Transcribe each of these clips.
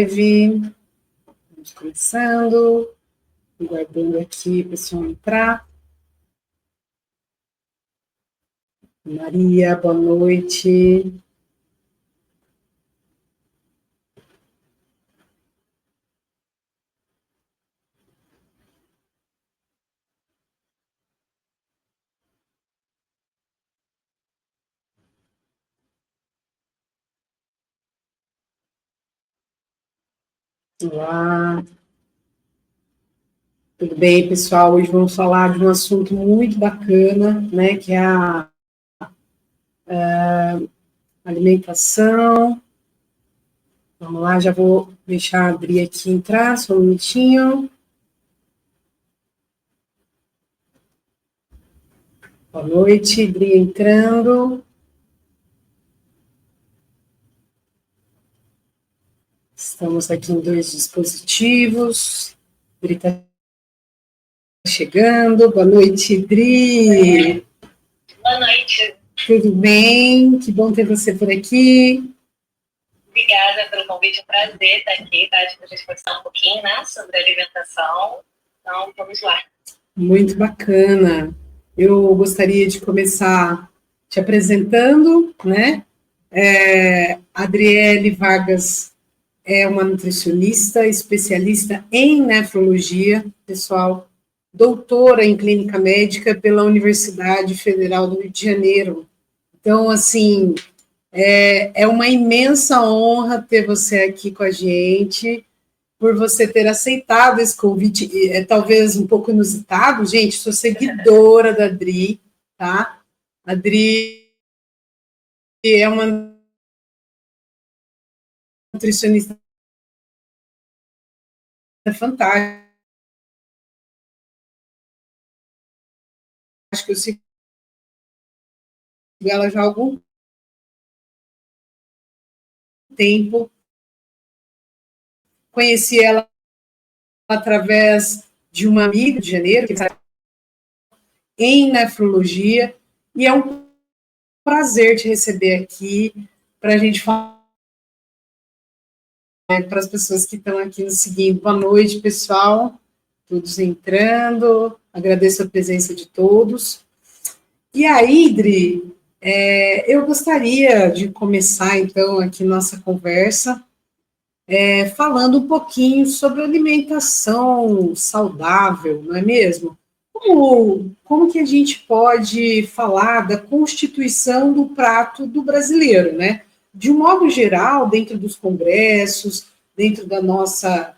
Vamos começando, aguardando aqui o pessoal entrar. Maria, boa noite. Olá. Tudo bem, pessoal? Hoje vamos falar de um assunto muito bacana, né, que é a alimentação. Vamos lá, já vou deixar a Adri aqui entrar, só um minutinho. Boa noite, Adri entrando. Estamos aqui em 2 dispositivos. Adri está chegando. Boa noite, Adri. Boa noite. Tudo bem? Que bom ter você por aqui. Obrigada pelo convite, é um prazer estar aqui, tá? A gente conversar um pouquinho, né, sobre alimentação. Então, vamos lá. Muito bacana. Eu gostaria de começar te apresentando, né? Adriele Vargas é uma nutricionista, especialista em nefrologia, pessoal, doutora em clínica médica pela Universidade Federal do Rio de Janeiro. Então, assim, é uma imensa honra ter você aqui com a gente, por você ter aceitado esse convite, talvez um pouco inusitado. Gente, sou seguidora da Adri, tá? A Adri é uma nutricionista fantástica. Acho que eu sigo ela já há algum tempo. Conheci ela através de uma amiga de janeiro, que está em nefrologia, e é um prazer te receber aqui para a gente falar, para as pessoas que estão aqui nos seguindo. Boa noite, pessoal. Todos entrando. Agradeço a presença de todos. E aí, Dri, eu gostaria de começar, então, aqui nossa conversa, falando um pouquinho sobre alimentação saudável, não é mesmo? Como que a gente pode falar da constituição do prato do brasileiro, né? De um modo geral, dentro dos congressos, dentro da nossa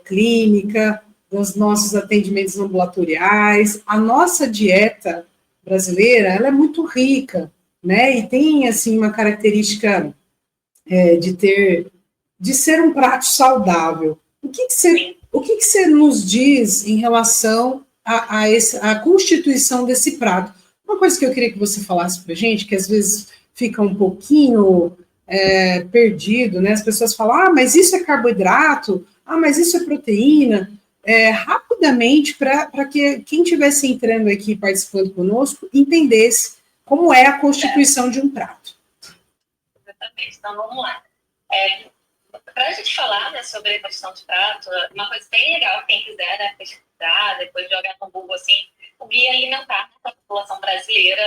clínica, dos nossos atendimentos ambulatoriais, a nossa dieta brasileira, ela é muito rica, né? E tem, assim, uma característica de ser um prato saudável. O que você nos diz em relação a constituição desse prato? Uma coisa que eu queria que você falasse para a gente, que às vezes fica um pouquinho perdido, né? As pessoas falam, mas isso é carboidrato, mas isso é proteína. Rapidamente, para que quem estivesse entrando aqui participando conosco entendesse como é a constituição de um prato. Exatamente. Então, vamos lá. Para a gente falar, né, sobre a questão de prato, uma coisa bem legal, quem quiser, né, pesquisar, depois jogar no Google, assim, o Guia Alimentar da população brasileira,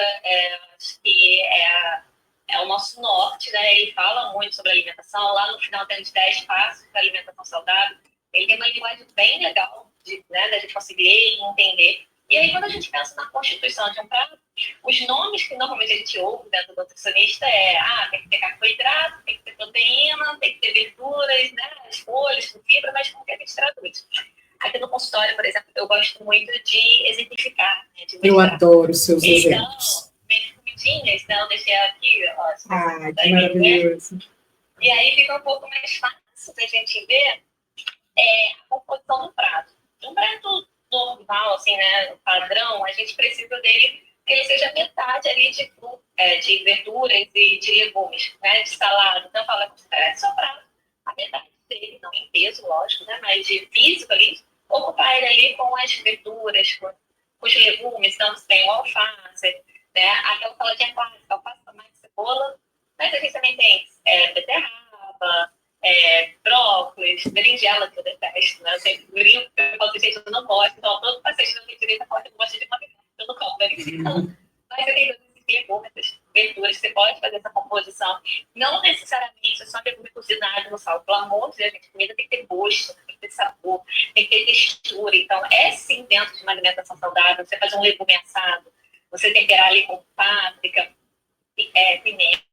acho que é o nosso norte, né? Ele fala muito sobre alimentação. Lá no final tem os 10 passos para alimentação saudável. Ele tem uma linguagem bem legal da gente conseguir entender. E aí, quando a gente pensa na constituição de um prato, os nomes que normalmente a gente ouve dentro do nutricionista tem que ter carboidrato, tem que ter proteína, tem que ter verduras, né, as folhas com fibra, mas como que a gente traduz? Aqui no consultório, por exemplo, eu gosto muito de exemplificar, né, de eu adoro os seus exemplos. Minhas comidinhas, então eu deixei aqui, ó. Que maravilhoso. E aí fica um pouco mais fácil da gente ver a composição do prato. Um prato normal, assim, né, padrão, a gente precisa dele que ele seja metade ali de verduras e de legumes, né, de salada. Então, fala, considera seu prato a metade dele, não em peso, lógico, né, mas de físico ali, ocupar ele ali com as verduras, com os legumes. Então, você tem o alface, né, aquela saladinha clássica, alface, tomate, cebola, mas a gente também tem beterraba, brócolis, berinjela, que eu detesto, né? Eu sempre brinco, eu falo, gente, eu não gosto, então todo paciente não tem direito a falar que não gosta de uma berinjela, eu não como berinjela. Mas você tem todos esses legumes, essas verduras, você pode fazer essa composição. Não necessariamente é só legume cozinado no sal. Pelo amor de Deus, gente, comida tem que ter gosto, tem que ter sabor, tem que ter textura. Então, é sim dentro de uma alimentação saudável, você fazer um legume assado, você temperar ali com páprica, pimenta,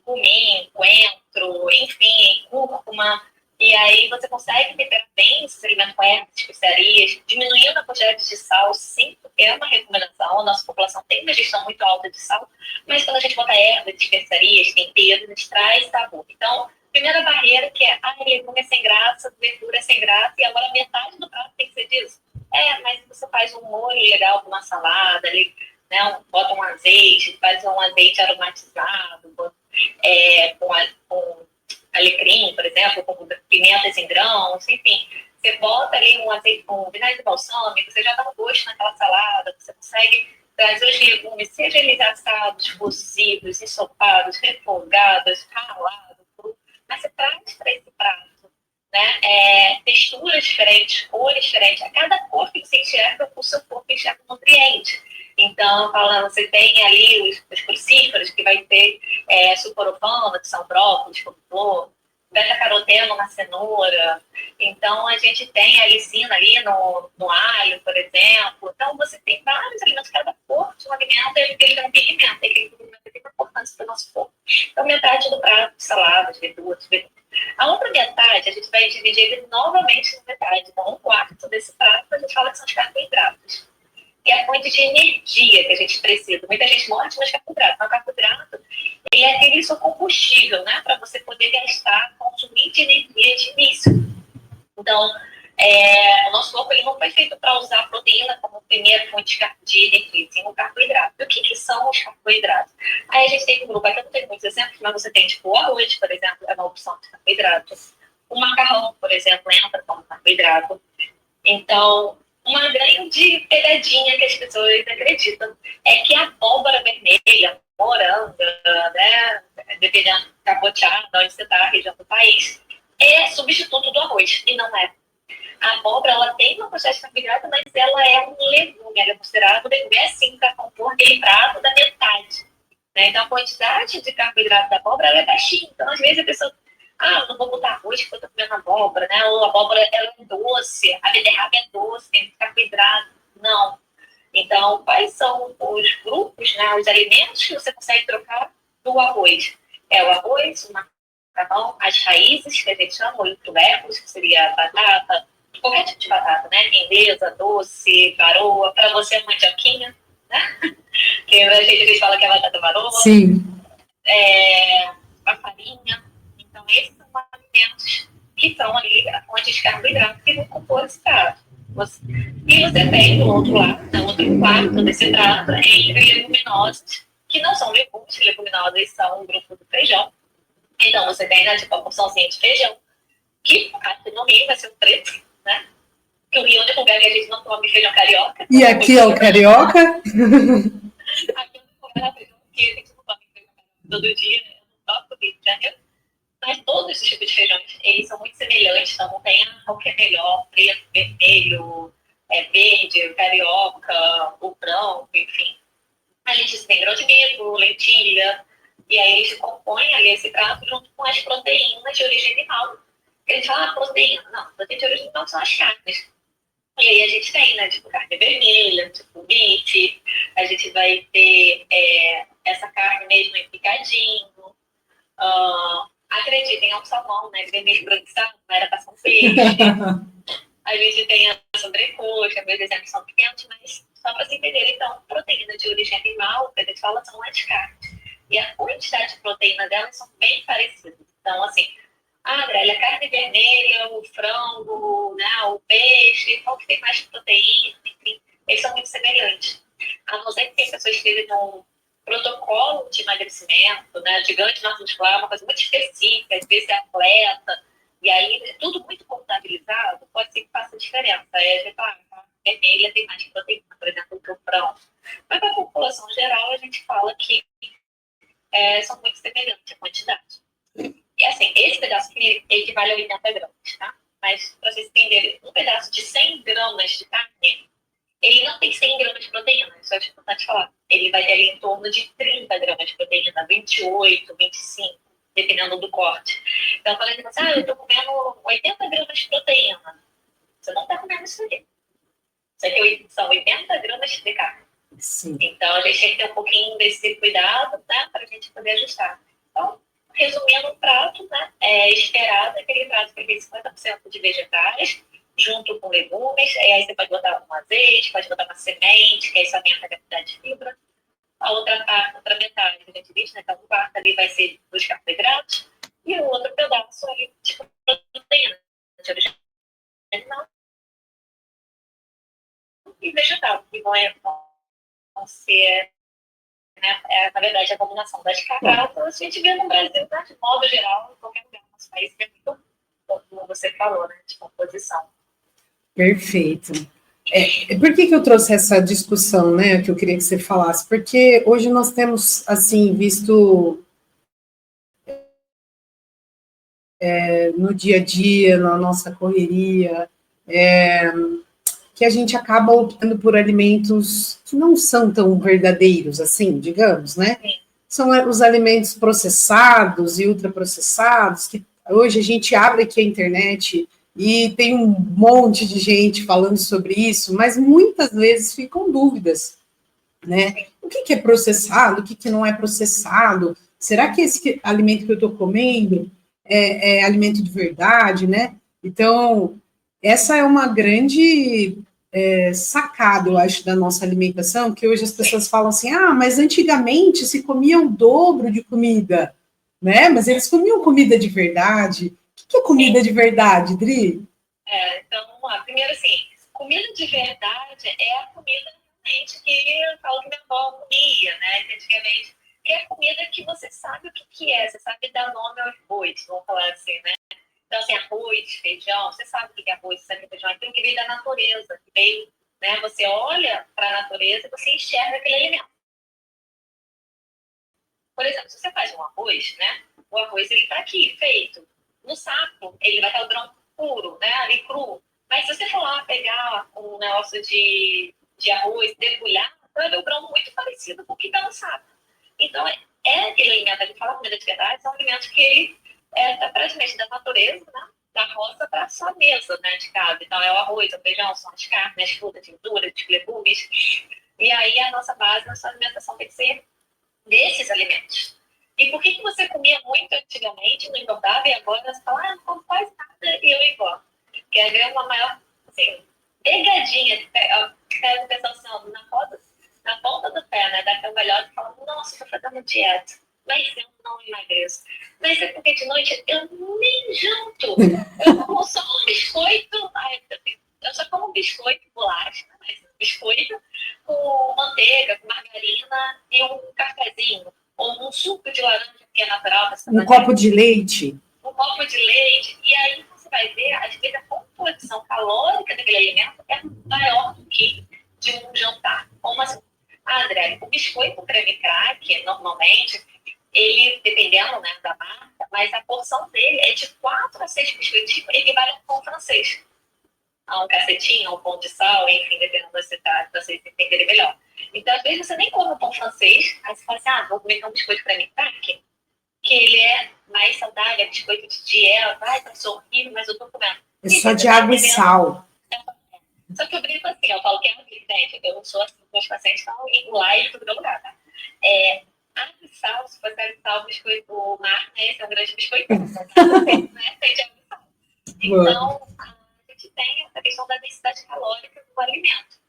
cumim, coentro, enfim, cúrcuma. E aí você consegue temperar bem esse alimento com ervas, especiarias, diminuindo a quantidade de sal, sim, porque é uma recomendação. A nossa população tem uma ingestão muito alta de sal, mas quando a gente bota ervas, especiarias, temperos, a gente traz sabor. Então, primeira barreira que é, legume é sem graça, verdura é sem graça, e agora metade do prato tem que ser disso. Mas você faz um molho legal com uma salada, ali, né, bota um azeite, faz um azeite aromatizado, com alecrim, por exemplo, com pimentas em grãos, enfim. Você bota ali um azeite com vinagre balsâmico, você já dá um gosto naquela salada, você consegue trazer os legumes, seja eles assados, cozidos, ensopados, refogados, ralados, mas você traz para esse prato, né? Texturas diferentes, cores diferentes. A cada cor que você enxerga, o seu corpo enxerga um nutriente. Então, falando, você tem ali os crucíferos, que vai ter sulforafano, que são brócolis, couve-flor, beta-caroteno na cenoura. Então, a gente tem a lisina ali no alho, por exemplo. Então, você tem vários alimentos, cada cor de um alimento, ele tem um pigmento, ele tem uma importância para o nosso corpo. Então, metade do prato, saladas, verduras. A outra metade, a gente vai dividir ele novamente em metade. Então, um quarto desse prato, a gente fala que são os carboidratos. E a fonte de energia que a gente precisa. Muita gente morre de carboidrato. Então, o carboidrato, ele é aquele seu combustível, né? Para você poder gastar, consumir de energia de início. Então, o nosso corpo ele não foi feito para usar a proteína como primeira fonte de energia, sim o carboidrato. E o que são os carboidratos? Aí a gente tem um grupo, aqui eu não tenho muitos exemplos, mas você tem, tipo, o arroz, por exemplo, é uma opção de carboidrato. O macarrão, por exemplo, entra como carboidrato. Então, uma grande pegadinha que as pessoas acreditam é que a abóbora vermelha, moranga, né, dependendo cabotiá, onde você está, a região do país, é substituto do arroz, e não é. A abóbora, ela tem uma quantidade de carboidrato, mas ela é um legume, ela é considerada um legume, assim, para compor aquele prato da metade. Né? Então, a quantidade de carboidrato da abóbora, ela é baixinha. Então, às vezes, a pessoa não vou botar arroz porque eu tô comendo abóbora, né? Ou a abóbora, ela é doce, a beterraba é doce, tem carboidrato. Não. Então, quais são os grupos, né, os alimentos que você consegue trocar do arroz? É o arroz, o macarrão, as raízes, que a gente chama, o tubérculos, que seria a batata, qualquer tipo de batata, né? Lindeza, doce, varoa, para você a mandioquinha, né? Que a gente fala que é batata varoa. Sim. A farinha. Então, esses são alimentos que estão ali, a fonte de carboidrato que vão compor esse prato. E você tem do outro lado, no outro quarto desse prato, entre leguminosas, que não são legumes, leguminosas são um grupo do feijão. Então, você tem, né, tipo, a porçãozinha de feijão, que aqui no Rio vai ser um preto, né? Que o Rio é o único lugar que a gente não come feijão carioca. E aqui é o carioca? Aqui é o lugar que a gente não come feijão carioca todo dia, no topo do Rio de Janeiro. Mas todos esses tipos de feijões, eles são muito semelhantes, então não tem qual que é melhor, preto, vermelho, verde, carioca, o branco, enfim. A gente tem grão de bico, lentilha, e aí eles compõem ali esse prato junto com as proteínas de origem animal. A gente fala proteína, não, proteína de origem animal são as carnes. E aí a gente tem, né, tipo carne vermelha, tipo bife, a gente vai ter essa carne mesmo em picadinho, acreditem, é um salmão, né? Vermelho branqueado, não era para ser um peixe. A gente tem a sobrecoxa, meus exemplos são pequenos, mas só para se entender, então, proteína de origem animal, que a gente fala, são as carnes. E a quantidade de proteína delas são bem parecidas. Então, assim, André, a carne vermelha, o frango, né, o peixe, qual que tem mais proteína, enfim, eles são muito semelhantes. A não ser que tem pessoas que têm um protocolo de emagrecimento, né, de ganho de massa muscular, uma coisa muito específica, às vezes é atleta, e aí tudo muito contabilizado, pode ser que faça diferença. Aí a gente fala, a vermelha tem mais proteína, por exemplo, que o frango. Mas para a população geral, a gente fala que são muito semelhantes a quantidade. E assim, esse pedaço aqui equivale a 80 gramas, tá? Mas para vocês entenderem, um pedaço de 100 gramas de carne, ele não tem 100 gramas de proteína, isso é importante falar. Ele vai ter ali em torno de 30 gramas de proteína, 28, 25, dependendo do corte. Então, quando ele fala assim, eu estou comendo 80 gramas de proteína, você não está comendo isso aqui. Isso aqui são 80 gramas de carne. Sim. Então, a gente tem que ter um pouquinho desse cuidado, né, para a gente poder ajustar. Então, resumindo, o prato, né, esperado aquele prato que tem 50% de vegetais, junto com legumes, e aí você pode botar um azeite, pode botar uma semente, que aí isso aumenta a quantidade de fibra. A outra metade, a gente diz, né, então um quarto ali vai ser dos carboidratos, e o outro pedaço ali de proteína, de origem animal e vegetal, que vão ser, né, na verdade, a combinação das carboidratos. A gente vê no Brasil, né, de modo geral, em qualquer lugar do nosso país, é muito, como você falou, né, de composição. Perfeito. Por que eu trouxe essa discussão, né, que eu queria que você falasse? Porque hoje nós temos, assim, visto no dia a dia, na nossa correria, que a gente acaba optando por alimentos que não são tão verdadeiros, assim, digamos, né? São os alimentos processados e ultraprocessados, que hoje a gente abre aqui a internet e tem um monte de gente falando sobre isso, mas muitas vezes ficam dúvidas, né? O que é processado, o que não é processado? Será que esse alimento que eu estou comendo é alimento de verdade, né? Então, essa é uma grande sacada, eu acho, da nossa alimentação, que hoje as pessoas falam assim, mas antigamente se comia o dobro de comida, né? Mas eles comiam comida de verdade. O que é comida de verdade, Dri? Então, vamos lá. Primeiro, assim, comida de verdade é a comida realmente que eu falo que minha avó comia, né? Que antigamente, que é a comida que você sabe o que é, você sabe dar nome aos bois, vamos falar assim, né? Então, assim, arroz, feijão, você sabe o que é arroz, você sabe o que é feijão, é aquilo que veio da natureza, que veio, né? Você olha para a natureza e você enxerga aquele alimento. Por exemplo, se você faz um arroz, né? O arroz, ele tá aqui, feito. No saco, ele vai estar o grão puro, né? Ali cru. Mas se você for lá pegar um negócio de arroz, debulhar, vai ver o grão muito parecido com o que está no saco. Então, aquele alimento, a gente fala comida de verdade, são alimentos que ele praticamente da natureza, né? Da roça para a sua mesa, né? De casa. Então, é o arroz, o feijão, são as carnes, as frutas, verduras, os legumes. E aí, a nossa base, a nossa alimentação tem que ser desses alimentos. E por que você comia muito antigamente, não engordava, e agora você fala, não faz nada e eu engordo? Porque é uma maior, assim, pegadinha. Pega o pessoal assim, na ponta do pé, né, da cambalhota, e fala, nossa, estou fazendo dieta, mas eu não emagreço. Mas é porque de noite eu nem janto. Eu como só um biscoito, eu só como biscoito, bolacha, mas biscoito com manteiga, com margarina e um cafezinho, ou um suco de laranja, que é natural. Um copo de leite. Um copo de leite. E aí você vai ver, às vezes, a composição calórica daquele alimento é maior do que de um jantar. Como assim? André, o biscoito creme crack, normalmente, ele, dependendo, né, da marca, mas a porção dele é de 4 a 6 biscoitinhos, equivale a um pão francês. A um cacetinho, a um pão de sal, enfim, dependendo da cidade, para vocês entenderem melhor. Então, às vezes, você nem come um pão francês, aí você fala assim, vou comer um biscoito creme crack, que ele é mais saudável, é biscoito de dieta, tá horrível, mas eu tô comendo. É só de água e sal. Só que eu brinco assim, eu falo que é gente, eu não sou assim, meus pacientes estão em live em todo lugar, tá? Água e sal, se fosse água e sal, o biscoito, o mar, né, esse é um grande biscoito, né, tem de água e sal. Então, a gente tem essa questão da densidade calórica do alimento.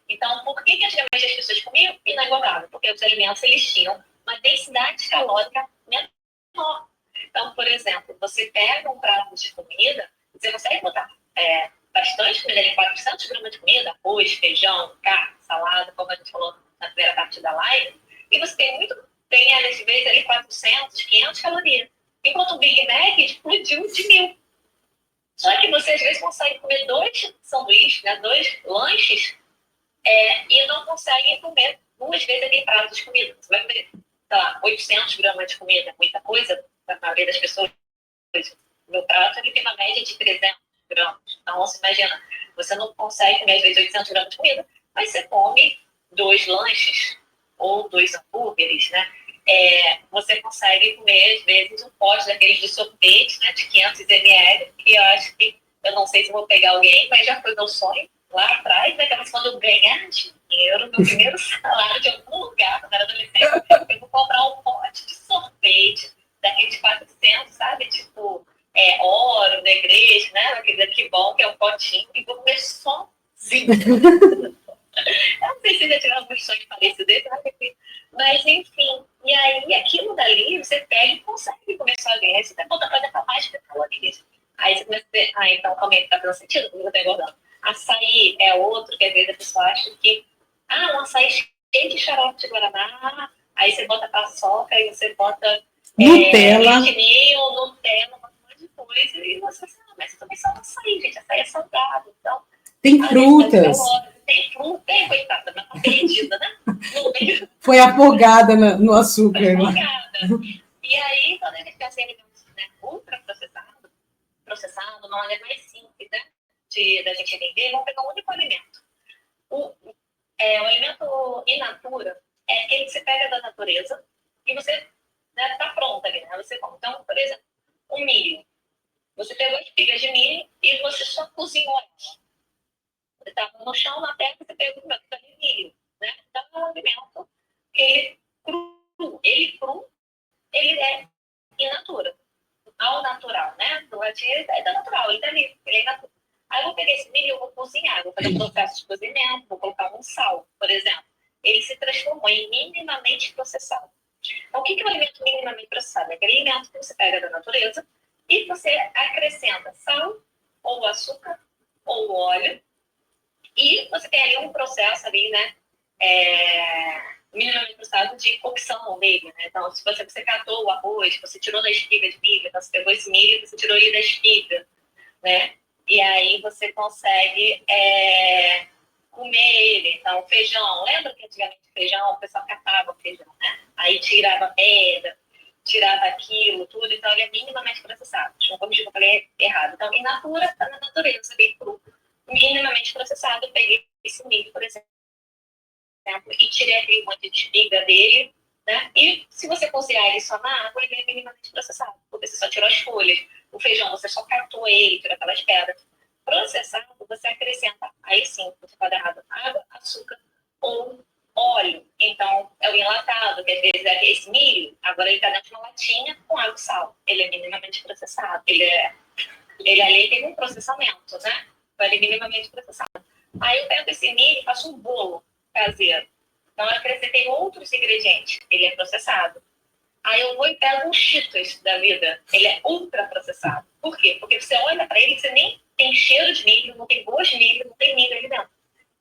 Então, por que antigamente as pessoas comiam e não engordavam? Porque os alimentos, eles tinham uma densidade calórica menor. Então, por exemplo, você pega um prato de comida, você consegue botar bastante comida, ali, 400 gramas de comida, arroz, feijão, carne, salada, como a gente falou na primeira parte da live, e você tem às vezes ali 400, 500 calorias. Enquanto o Big Mac explodiu de 1000. Só que você às vezes consegue comer 2 sanduíches, né, 2 lanches, e não consegue comer 2 vezes aquele prato de comida. Você vai comer sei lá, 800 gramas de comida, é muita coisa para a maioria das pessoas. O meu prato ele tem uma média de 300 gramas. Então, você imagina, você não consegue comer às vezes 800 gramas de comida, mas você come 2 lanches ou 2 hambúrgueres, né? Você consegue comer, às vezes, um pote daqueles de sorvete, né, de 500 ml, que eu acho que, eu não sei se vou pegar alguém, mas já foi meu sonho lá atrás, né, quando eu ganhar dinheiro, meu primeiro salário de algum lugar, quando era adolescente, eu vou comprar um pote de sorvete, daqueles 400, sabe, tipo, Oro, Negrete, né, aquele daqui bom, que é um potinho, e vou comer sozinho. Eu não sei se já tiveram algum sonho parecido desse, mas enfim. E aí, aquilo dali, você pega e consegue comer sozinho. Aí você tá botando pra mais de calorias. Aí você começa a ver, então, calma aí, tá fazendo sentido? Porque eu tô engordando. Açaí é outro, que às vezes a pessoa acha que, um açaí cheio de xarope de guaraná, aí você bota paçoca, aí você bota Nutella, Nutella, um monte de coisa, e você fala, mas também só açaí, gente, açaí é saudável, então... tem frutas. Tem fruta, coitada, mas tá perdida, né? Foi afogada no açúcar. Foi afogada. E aí, quando a gente pensa em alimentos, né, processado, uma maneira mais simples, né, da gente entender, vamos pegar um único alimento. O alimento in natura é aquele que você pega da natureza e você, né, tá pronto ali, né? Você come. Então, por exemplo, o milho. Você pegou espigas de milho e você só cozinhou elas. Você estava no chão, na terra, você pegou o milho, né? Então, é um alimento que ele cru, ele é in natura. Ao natural, né? Do latim, ele é da natural, ele é livre, ele é in natura. Aí eu vou pegar esse milho e eu vou cozinhar, vou fazer um processo de cozimento, vou colocar um sal, por exemplo. Ele se transformou em minimamente processado. Então, o que é um alimento minimamente processado? É aquele alimento que você pega da natureza e você acrescenta sal, ou açúcar, ou óleo, e você tem ali um processo ali, né, minimamente processado de cocção dele, né? Então, se você catou o arroz, você tirou da espiga de milho, então você pegou esse milho e você tirou ele da espiga, né? E aí você consegue comer ele. Então, feijão, lembra que antigamente feijão, o pessoal catava o feijão, né? Aí tirava pedra, tirava aquilo, tudo, então ele é minimamente processado. Deixa eu corrigir que eu falei errado. Então, in natura, está na natureza, bem cru. Minimamente processado, eu peguei esse milho, por exemplo, e tirei aquele monte de espiga dele, né? E se você cozinhar ele só na água, ele é minimamente processado, porque você só tirou as folhas. O feijão, você só catou ele, tirou aquelas pedras. Processado, você acrescenta, aí sim, você pode errado, água, açúcar ou óleo. Então, é o enlatado, que às vezes é esse milho, agora ele está dentro de uma latinha com água e sal. Ele é minimamente processado. Ele ali tem um processamento, né? Então, ele é minimamente processado. Aí eu pego esse milho e faço um bolo caseiro. Então, eu acrescentei outros ingredientes. Ele é processado. Aí eu vou e pego um Cheetos da vida. Ele é ultra processado. Por quê? Porque você olha para ele, você nem tem cheiro de milho, não tem gosto de milho, não tem milho ali dentro.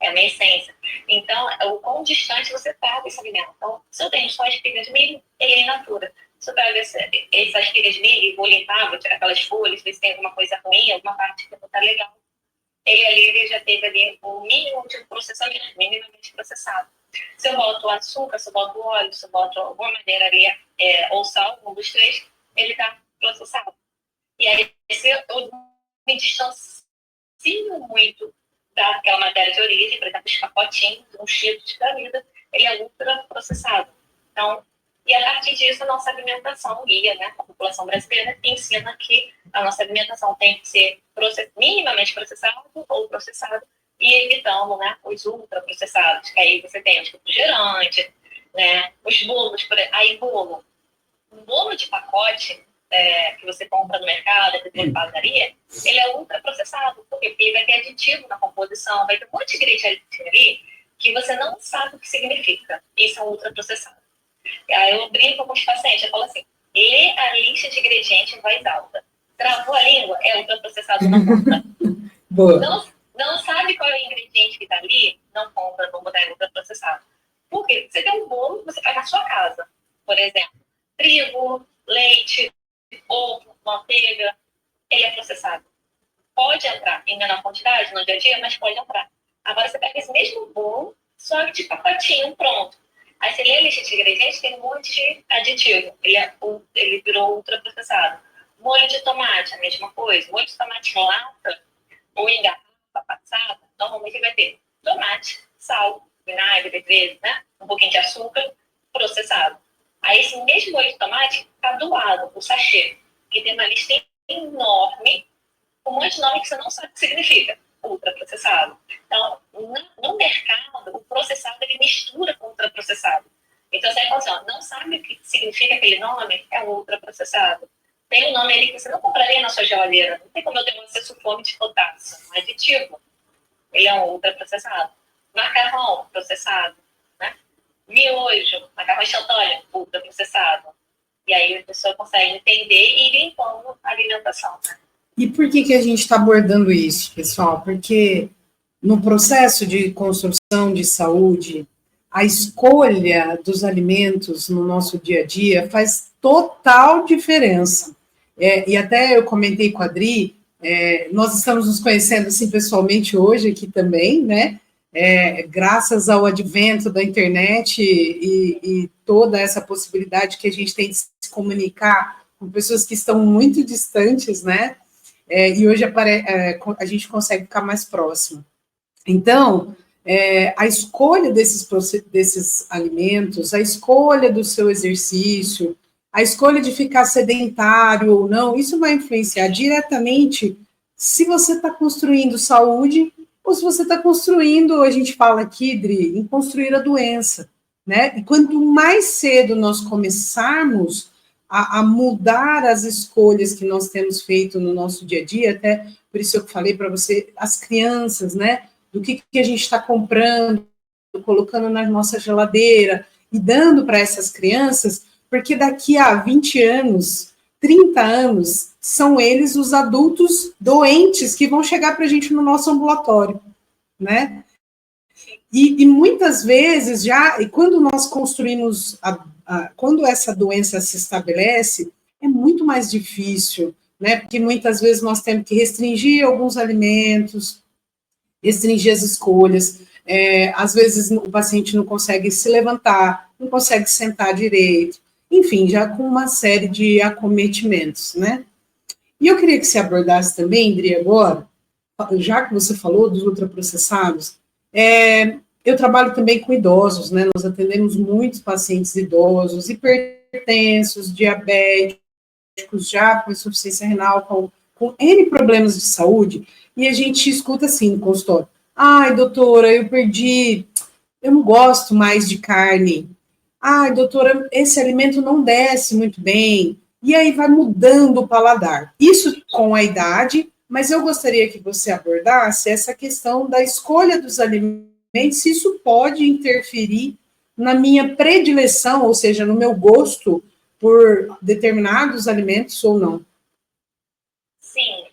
É a minha essência. Então, o quão distante você está desse alimento. Então, se eu tenho só espiga de milho, ele é in natura. Se eu pego essa espiga de milho e vou limpar, vou tirar aquelas folhas, ver se tem alguma coisa ruim, alguma parte que não está legal, ele já teve ali o mínimo de processamento, minimamente processado. Se eu boto açúcar, se eu boto óleo, se eu boto alguma maneira ali, ou sal, um dos três, ele está processado. E aí, eu me distancio muito daquela matéria de origem, por exemplo, os pacotinhos, um Cheetos da vida, ele é ultra processado. Então, e a partir disso, a nossa alimentação guia, né? A população brasileira ensina que a nossa alimentação tem que ser minimamente processada ou processada, e evitando, né, os ultraprocessados, que aí você tem os refrigerantes, né, os bolos, aí um bolo de pacote que você compra no mercado, que tem na padaria, ele é ultraprocessado, porque ele vai ter aditivo na composição, vai ter um monte de ingrediente ali que você não sabe o que significa. Isso é ultraprocessado. Aí eu brinco com os pacientes, eu falo assim, lê a lista de ingredientes em voz alta. Travou a língua, é ultraprocessado, não compra. Não sabe qual é o ingrediente que está ali, não compra, vamos botar em ultraprocessado. Por quê? Você tem um bolo que você faz na sua casa, por exemplo, trigo, leite, ovo, manteiga, ele é processado. Pode entrar em menor quantidade no dia a dia, mas pode entrar. Agora você pega esse mesmo bolo, só que de pacotinho pronto. Aí você lê a lista de ingredientes, tem um monte de aditivo. Ele virou ultraprocessado. Molho de tomate, a mesma coisa. Molho de tomate em lata ou em garrafa passada, normalmente vai ter tomate, sal, vinagre, às vezes, né? Um pouquinho de açúcar, processado. Aí esse mesmo molho de tomate está doado, o sachê, que tem uma lista enorme, um monte de nome que você não sabe o que significa, ultraprocessado. Então, no mercado, o processado ele mistura com o ultraprocessado. Então, você não sabe o que significa aquele nome, é um ultraprocessado. Tem um nome ali que você não compraria na sua geladeira. Não tem como eu ter um excesso fome de potássio, um aditivo. Ele é um ultraprocessado. Macarrão, processado. Né? Miojo, macarrão instantâneo, ultraprocessado. E aí a pessoa consegue entender e ir limpando a alimentação. Né? E por que a gente está abordando isso, pessoal? Porque no processo de construção de saúde, a escolha dos alimentos no nosso dia a dia faz total diferença. E até eu comentei com a Adri, nós estamos nos conhecendo assim pessoalmente hoje aqui também, né? Graças ao advento da internet e toda essa possibilidade que a gente tem de se comunicar com pessoas que estão muito distantes, né? E hoje a gente consegue ficar mais próximo. Então, a escolha desses alimentos, a escolha do seu exercício, a escolha de ficar sedentário ou não, isso vai influenciar diretamente se você está construindo saúde ou se você está construindo, a gente fala aqui, Dri, em construir a doença, né? E quanto mais cedo nós começarmos a mudar as escolhas que nós temos feito no nosso dia a dia, até por isso eu falei para você, as crianças, né? Do que a gente está comprando, colocando na nossa geladeira e dando para essas crianças, porque daqui a 20 anos, 30 anos, são eles os adultos doentes que vão chegar para a gente no nosso ambulatório, né? E muitas vezes, e quando nós construímos, quando essa doença se estabelece, é muito mais difícil, né? Porque muitas vezes nós temos que restringir alguns alimentos, restringir as escolhas, às vezes o paciente não consegue se levantar, não consegue sentar direito, enfim, já com uma série de acometimentos, né? E eu queria que você abordasse também, Indri, agora, já que você falou dos ultraprocessados, eu trabalho também com idosos, né? Nós atendemos muitos pacientes idosos, hipertensos, diabéticos, já com insuficiência renal, com N problemas de saúde, e a gente escuta assim no consultório: ai, doutora, eu não gosto mais de carne. Ai, doutora, esse alimento não desce muito bem. E aí vai mudando o paladar. Isso com a idade, mas eu gostaria que você abordasse essa questão da escolha dos alimentos, se isso pode interferir na minha predileção, ou seja, no meu gosto por determinados alimentos ou não. Sim,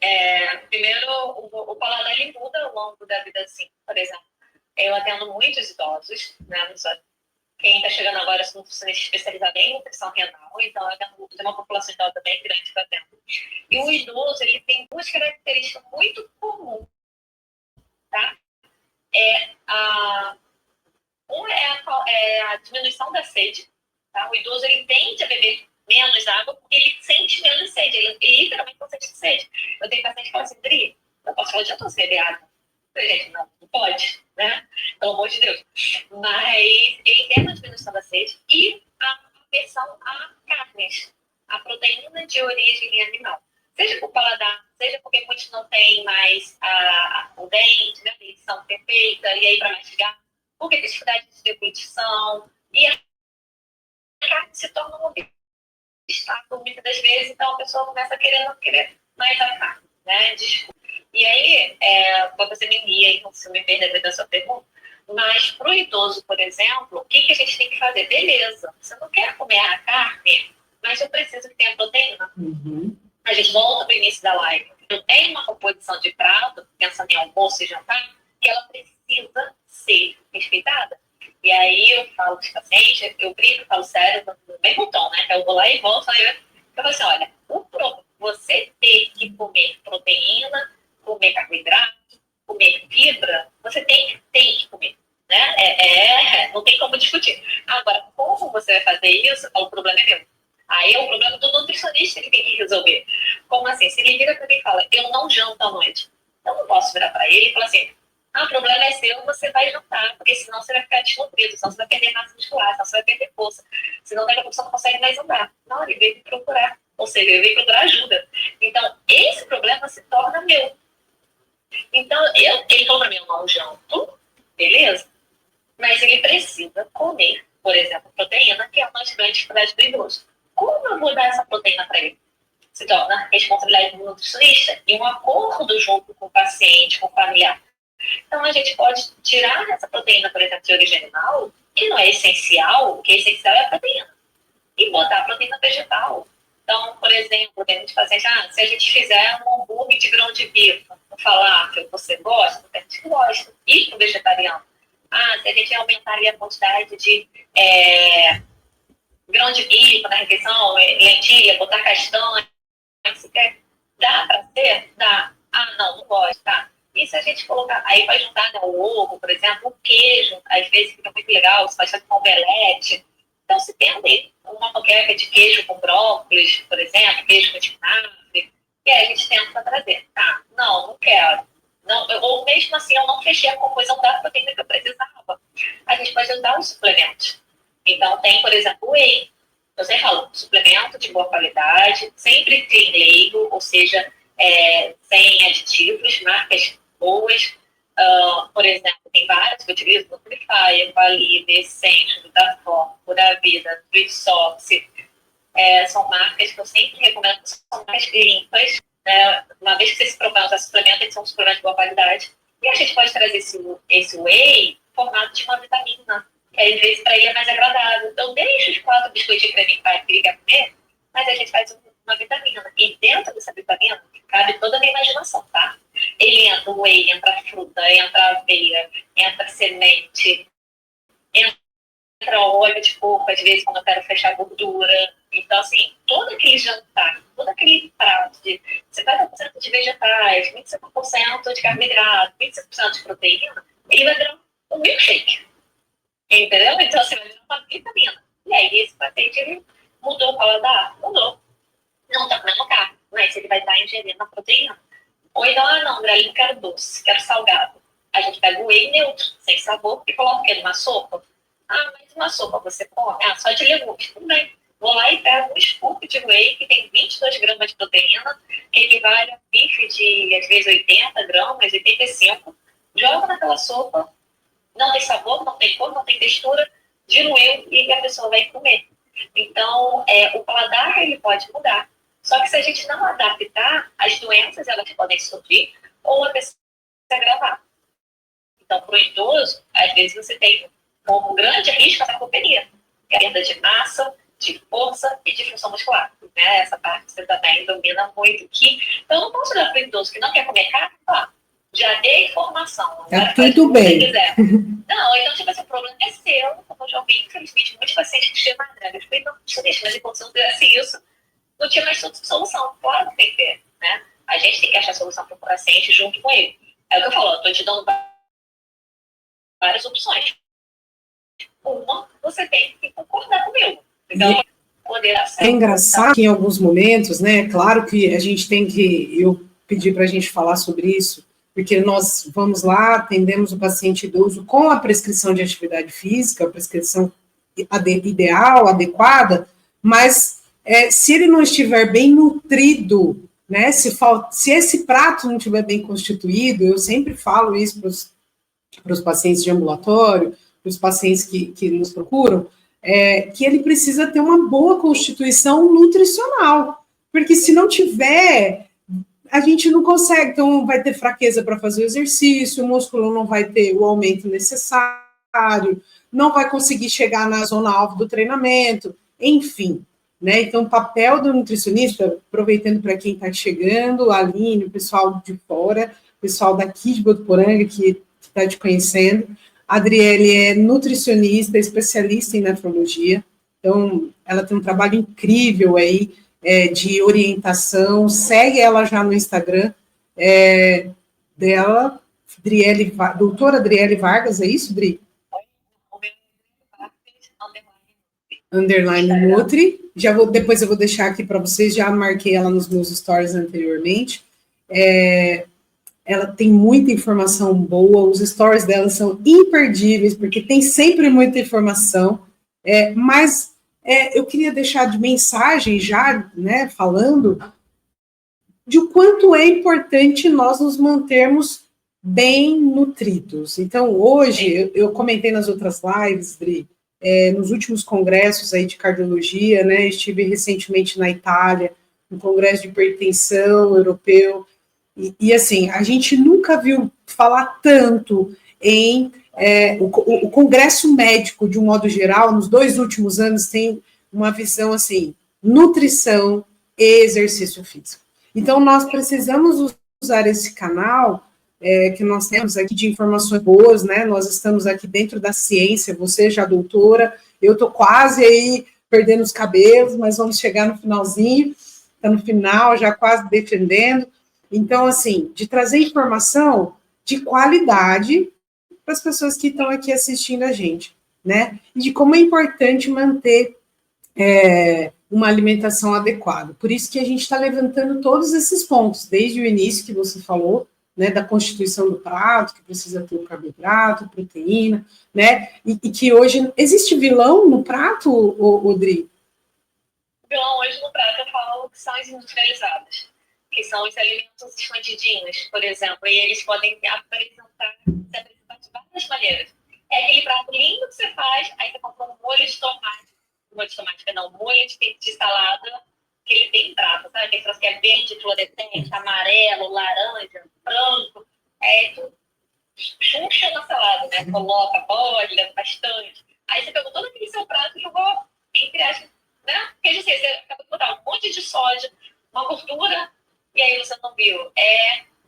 primeiro o paladar ele muda ao longo da vida, assim, por exemplo. Eu atendo muitos idosos, né? Quem está chegando agora sou nutricionista especializada em nutrição renal, então eu atendo uma população idosa bem grande que eu atendo. E o idoso, ele tem duas características muito comuns, tá? Um é a diminuição da sede, tá? O idoso, ele tende a beber menos água porque ele sente menos sede, ele literalmente não sente sede. Eu tenho paciente que fala assim: Dri, eu posso falar de eu tô sem beber água? Gente, não pode, né? Pelo amor de Deus. Mas ele tem uma diminuição da sede e a aversão a carnes, a proteína de origem animal. Seja por paladar, seja porque muitos não têm mais o dente, né? A dentição perfeita, e aí para mastigar, porque tem dificuldade de deglutição, e a carne se torna um obstáculo muitas das vezes, então a pessoa começa a querer mais a carne, né? Desculpa. E aí, pode ser mimia, então se me perder da sua pergunta, mas para o idoso, por exemplo, o que a gente tem que fazer? Beleza, você não quer comer a carne, mas eu preciso que tenha proteína. Uhum. A gente volta para o início da live. Eu tenho uma composição de prato, pensando em almoço e jantar, que ela precisa ser respeitada. E aí eu falo para os pacientes, eu brinco, falo sério, no mesmo tom, né? Eu vou lá e volto, aí eu falo assim: olha, você ter que comer proteína, comer carboidrato, comer fibra, você tem que comer, né? Não tem como discutir. Agora, você fala, o problema é meu. Aí é o problema do nutricionista que tem que resolver. Como assim? Se ele vira para mim e fala, eu não janto à noite, eu não posso virar para ele e falar assim, o problema é seu, você vai jantar, porque senão você vai ficar desnutrido, senão você vai perder massa muscular, senão você vai perder força, senão daqui a pouco você não consegue mais andar. Não, ele veio me procurar, ou seja, ele veio procurar ajuda. Então, esse problema se torna meu. Então, ele falou para mim, eu não janto, beleza? Mas ele precisa comer, por exemplo, proteína, que é uma das grandes dificuldades do idoso. Como eu vou dar essa proteína para ele? Se torna responsabilidade do nutricionista e um acordo junto com o paciente, com o familiar. Então, a gente pode tirar essa proteína, por exemplo, de origem animal, que não é essencial, o que é essencial é a proteína, e botar a proteína vegetal. Então, por exemplo, tem gente fazendo, se a gente fizer um hambúrguer de grão de bife, falar que você gosta, tem gente que gosta, e para o vegetariano. Se a gente aumentar ali a quantidade de grão de bife na refeição, lentilha, botar castanha, você quer? Dá para ser? Dá. Não gosto, tá. E se a gente colocar, aí vai juntar o ovo, por exemplo, o queijo, às vezes fica muito legal, você vai fazer com omelete. Então, se tem ali uma moqueca de queijo com brócolis, por exemplo, queijo com espinafre, e aí a gente tenta trazer. Não quero. Não, ou mesmo assim, eu não fechei a composição da proteína que eu precisava. A gente pode usar os suplementos. Então, tem, por exemplo, o whey. Eu sempre falo, suplemento de boa qualidade, sempre clean label, ou seja, sem aditivos, marcas boas. Por exemplo, tem várias que eu utilizo, Nutrify, Qualib, Essential, Dafon, Pura Vida, Nutrisox. São marcas que eu sempre recomendo, que são mais limpas, né? Uma vez que você se propõe a usar suplemento, eles são suplementos de boa qualidade. E a gente pode trazer esse whey em formato de uma vitamina, que às vezes para ele é mais agradável. Então, deixa os 4 biscoitos de creme que ele quer comer, mas a gente faz uma vitamina. E dentro dessa vitamina, cabe toda a minha imaginação, tá? Ele entra o whey, entra fruta, entra aveia, entra semente, entra óleo de coco, às vezes quando eu quero fechar gordura. Então, assim, todo aquele jantar, todo aquele prato de 50% de vegetais, 25% de carboidrato, 25% de proteína, ele vai virar um milkshake. Entendeu? Então, assim, vai virar uma vitamina. E aí, esse paciente, ele mudou o paladar? Mudou. Não está comendo carne, mas ele vai estar ingerindo a proteína. Ou então, não, André, eu quero doce, quero salgado. A gente pega o whey neutro, sem sabor, e coloca o quê? Numa sopa? Mas uma sopa você come? Só de legumes. Tudo bem. Vou lá e pego um scoop de whey, que tem 22 gramas de proteína, que equivale a um bife de, às vezes, 80 gramas, 85. Joga naquela sopa, não tem sabor, não tem cor, não tem textura, diluiu e a pessoa vai comer. Então, o paladar, ele pode mudar. Só que se a gente não adaptar, as doenças, elas podem surgir ou a pessoa se agravar. Então, para o idoso, às vezes você tem como grande risco a sarcopenia, que é a perda de massa, de força e de função muscular. Né? Essa parte você também domina muito aqui. Então, eu não posso dar para o idoso que não quer comer carne, já dei informação. Tá tudo bem. Não, então, tipo assim, o problema é seu. Como eu já ouvi, infelizmente, muitos pacientes que chegam mais grandes. Eu não deixa, mas enquanto não tivesse isso, não tinha mais solução. Claro que tem que ter, né? A gente tem que achar solução para o paciente junto com ele. É o que eu falo, eu estou te dando várias opções. Uma, você tem que concordar comigo. Então, é engraçado que em alguns momentos, né? Claro que a gente tem que. Eu pedi para a gente falar sobre isso, porque nós vamos lá, atendemos o paciente idoso com a prescrição de atividade física, a prescrição ideal, adequada, mas se ele não estiver bem nutrido, né? Se esse prato não estiver bem constituído, eu sempre falo isso para os pacientes de ambulatório, para os pacientes que nos procuram, que ele precisa ter uma boa constituição nutricional, porque se não tiver, a gente não consegue, então vai ter fraqueza para fazer o exercício, o músculo não vai ter o aumento necessário, não vai conseguir chegar na zona alvo do treinamento, enfim, né? Então, o papel do nutricionista, aproveitando para quem está chegando, a Aline, o pessoal de fora, o pessoal daqui de Botuporanga que está te conhecendo, a Adriele é nutricionista, especialista em nefrologia, então ela tem um trabalho incrível aí de orientação, segue ela já no Instagram dela, doutora Adriele Vargas, é isso, Dri? underline Nutri. Depois eu vou deixar aqui para vocês, já marquei ela nos meus stories anteriormente. Ela tem muita informação boa, os stories dela são imperdíveis, porque tem sempre muita informação, mas eu queria deixar de mensagem já, né, falando de o quanto é importante nós nos mantermos bem nutridos. Então, hoje, eu comentei nas outras lives, Dri, nos últimos congressos aí de cardiologia, né, estive recentemente na Itália, no congresso de hipertensão europeu, e assim, a gente nunca viu falar tanto em o congresso médico, de um modo geral, nos 2 últimos anos, tem uma visão assim, nutrição e exercício físico. Então, nós precisamos usar esse canal que nós temos aqui de informações boas, né? Nós estamos aqui dentro da ciência, você já doutora, eu estou quase aí perdendo os cabelos, mas vamos chegar no finalzinho, está no final, já quase defendendo. Então, assim, de trazer informação de qualidade para as pessoas que estão aqui assistindo a gente, né? E de como é importante manter uma alimentação adequada. Por isso que a gente está levantando todos esses pontos, desde o início que você falou, né, da constituição do prato, que precisa ter o carboidrato, proteína, né? E que hoje existe vilão no prato, Odri? Vilão hoje no prato eu falo que são as industrializadas, que são os alimentos escondidinhos, por exemplo, e eles podem se apresentar de várias maneiras. É aquele prato lindo que você faz, aí você compra um molho de tomate, molho de salada, que ele tem prato, sabe? Aquele troço que é verde, fluorescente, amarelo, laranja, branco, tu puxa na salada, né? Coloca, olha, bastante. Aí você pegou todo aquele seu prato e jogou, entre aspas, né? Porque você acabou de botar um monte de soja, uma gordura, e aí você não viu.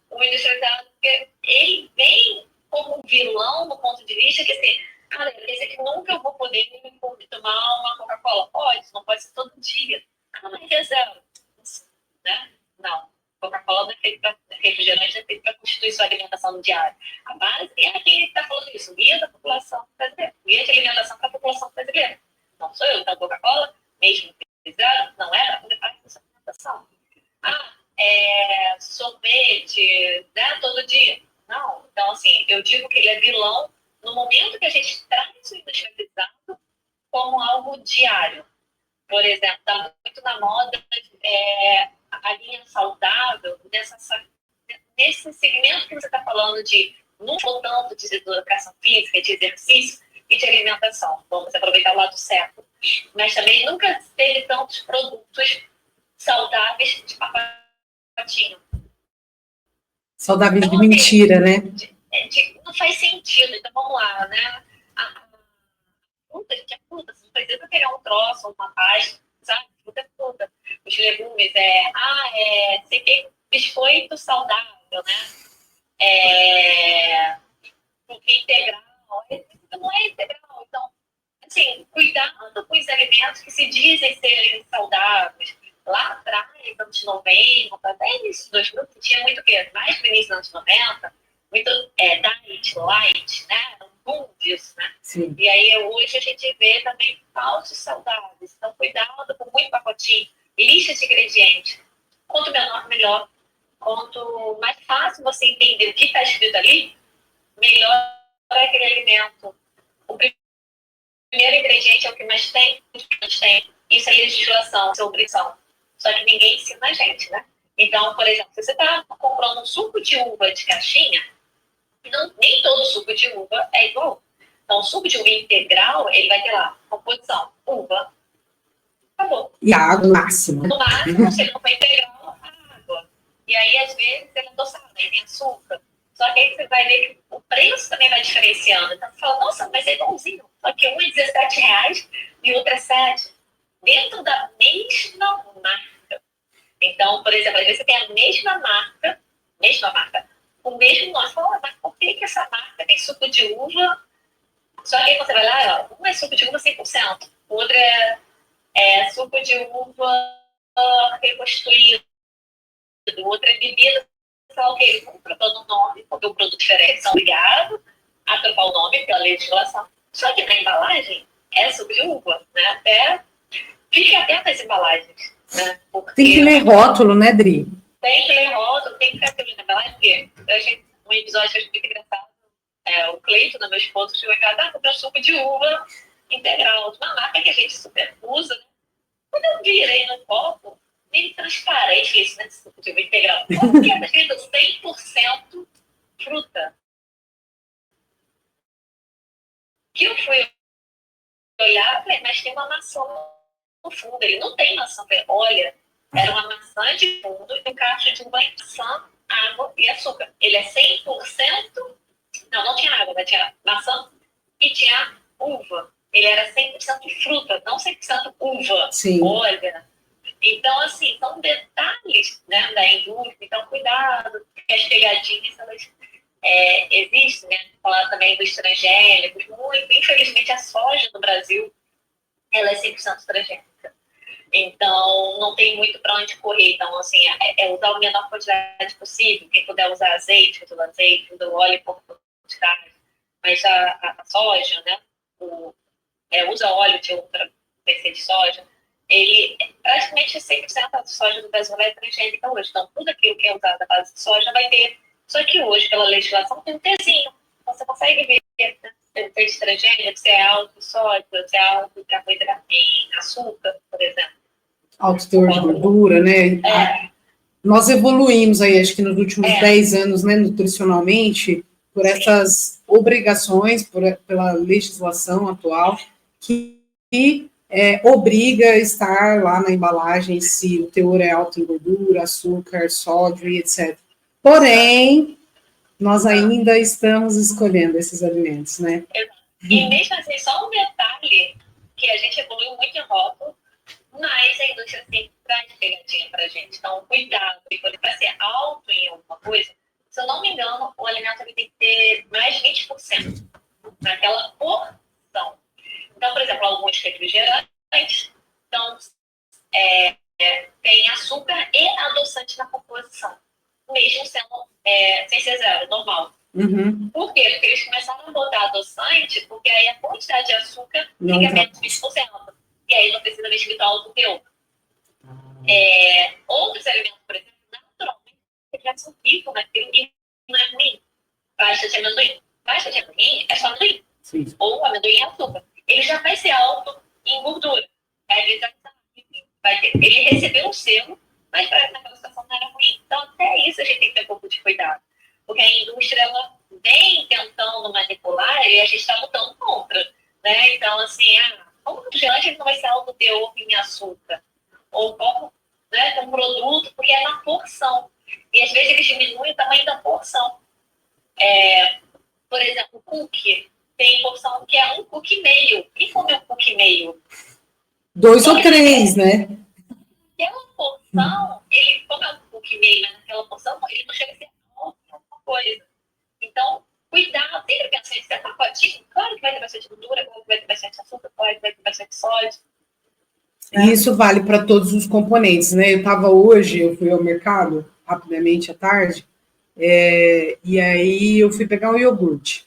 O industrializado, porque ele vem como vilão no ponto de vista que, assim, cara, esse aqui nunca eu vou poder tomar uma Coca-Cola. Pode, não pode ser todo dia. Ah, mas é zero. Né? Não. Coca-Cola não é feito para refrigerante, é feito para constituir sua alimentação no diário. A base é quem está falando isso, guia da população brasileira. Guia de alimentação para a população brasileira. Não sou eu, então Coca-Cola, mesmo zero, não é para poder fazer essa alimentação. Sorvete, né, todo dia. Não. Então, assim, eu digo que ele é vilão no momento que a gente traz o industrializado como algo diário. Por exemplo, está muito na moda a linha saudável, nesse segmento que você está falando de não tanto de educação física, de exercício e de alimentação. Vamos aproveitar o lado certo. Mas também nunca teve tantos produtos saudáveis de pacotinho. Saudáveis então, de mentira, né? Não faz sentido. Então, vamos lá, né? Fruta, gente, é fruta. Você não precisa pegar um troço, uma pasta, sabe? Fruta é fruta. Os legumes você tem biscoito saudável, né? Porque integral, não é integral. Então, assim, cuidado com os alimentos que se dizem serem saudáveis. Lá atrás, anos 90, até início dos 2000, tinha muito o quê? Mais no início dos anos 90, muito diet, light, né? Um boom disso, né? Sim. E aí, hoje, a gente vê também falsos saudáveis. Então, cuidado com muito pacotinho, lista de ingredientes. Quanto menor, melhor. Quanto mais fácil você entender o que está escrito ali, melhor é aquele alimento. O primeiro ingrediente é o que mais tem, Isso é legislação, isso é obrigação. Só que ninguém ensina a gente, né? Então, por exemplo, se você está comprando um suco de uva de caixinha, nem todo suco de uva é igual. Então, o suco de uva integral, ele vai ter lá, composição, uva, acabou. E água no máximo. No máximo, se ele não for integral, água. E aí, às vezes, ele é adoçado, aí tem açúcar. Só que aí você vai ver que o preço também vai diferenciando. Então, você fala, nossa, mas é igualzinho. Só que um é R$17 e outro é 7. Dentro da mesma marca. Então, por exemplo, às vezes você tem a mesma marca, o mesmo nome. Você fala, mas por que essa marca tem suco de uva? Só que aí você vai lá, um é suco de uva 100%, o outro é suco de uva reconstruído, o outro é bebida, só que eles vão trocando o nome, porque o produto diferente, são obrigados a trocar o nome pela legislação. Só que na embalagem é sobre uva, né? Fique atento às embalagens, né? Porque tem que ler rótulo, né, Dri? tem que ler rótulo, tem que ficar atento na embalagem, porque eu achei um episódio que eu achei muito engraçado. O Cleiton, meu esposo, chegou em casa, comprou suco de uva integral, de uma marca que a gente super usa, né? Quando eu virei no copo, meio transparente isso, né? Suco de uva integral. Porque é escrito 100% fruta. Que eu fui olhar, falei, mas tem uma maçã no fundo. Ele não tem maçã. Falei, olha, era uma maçã de fundo e um cacho de uva, maçã, água e açúcar. Ele é 100%. Não tinha água, mas tinha maçã e tinha uva. Ele era 100% fruta, não 100% uva. Sim. Olha. Então, assim, são detalhes, né, da indústria. Então, cuidado, porque as pegadinhas, elas existem, né? Falar também dos transgênicos. Muito, infelizmente, a soja no Brasil, ela é 100% transgênica. Então, não tem muito para onde correr. Então, assim, usar a menor quantidade possível. Quem puder usar azeite, usa o óleo por quantidade. Mas a soja, né? Usa óleo de outra PC de soja. Ele, praticamente 100% da soja do Brasil é transgênica hoje. Então, tudo aquilo que é usado à base de soja vai ter. Só que hoje, pela legislação, tem um Tzinho. Então, você consegue ver, né? Tem texto transgênico, se é alto em sódio, se é alto em açúcar, por exemplo. Alto teor de gordura, né? Nós evoluímos aí, acho que nos últimos 10 anos, né, nutricionalmente, por essas obrigações, pela legislação atual, que obriga a estar lá na embalagem se o teor é alto em gordura, açúcar, sódio e etc. Porém, nós ainda estamos escolhendo esses alimentos, né? E mesmo assim, só um detalhe, que a gente evoluiu muito em rótulo, mas a indústria sempre traz pegadinha pra gente. Então, cuidado, porque para ser alto em alguma coisa, se eu não me engano, o alimento ele tem que ter mais de 20% naquela porção. Então, por exemplo, alguns refrigerantes tem açúcar e adoçante na composição, mesmo sendo sem ser zero, normal. Uhum. Por quê? Porque eles começaram a botar adoçante, porque aí a quantidade de açúcar fica menos de 20%. E aí não precisa vestir tão alto teor. Outros alimentos, por exemplo, naturalmente, já são ricos naquilo e não é ruim. Pasta de amendoim. Pasta de amendoim é só amendoim. Sim. Ou amendoim e açúcar. Ele já vai ser alto em gordura. Ele recebeu um selo, mas naquela situação não era ruim. Então, até isso a gente tem que ter um pouco de cuidado. Porque a indústria, ela vem tentando manipular e a gente está lutando contra. Né? Então, assim, como o gelante não vai ser alto teor em açúcar? Ou como, né, com produto, porque é na porção. E às vezes eles diminuem o tamanho da porção. Por exemplo, cookie. Tem porção que é um cookie meio. Quem come um cookie meio? 2 ou 3, né? Aquela porção, ele come um cookie meio, mas naquela porção, ele não chega a ser alguma coisa. Então, cuidado, sempre pensando em ser pacotinho. Claro que vai ter bastante gordura, claro que vai ter bastante açúcar, claro que vai ter bastante sódio. E isso vale para todos os componentes, né? Eu fui ao mercado rapidamente à tarde, e aí eu fui pegar um iogurte.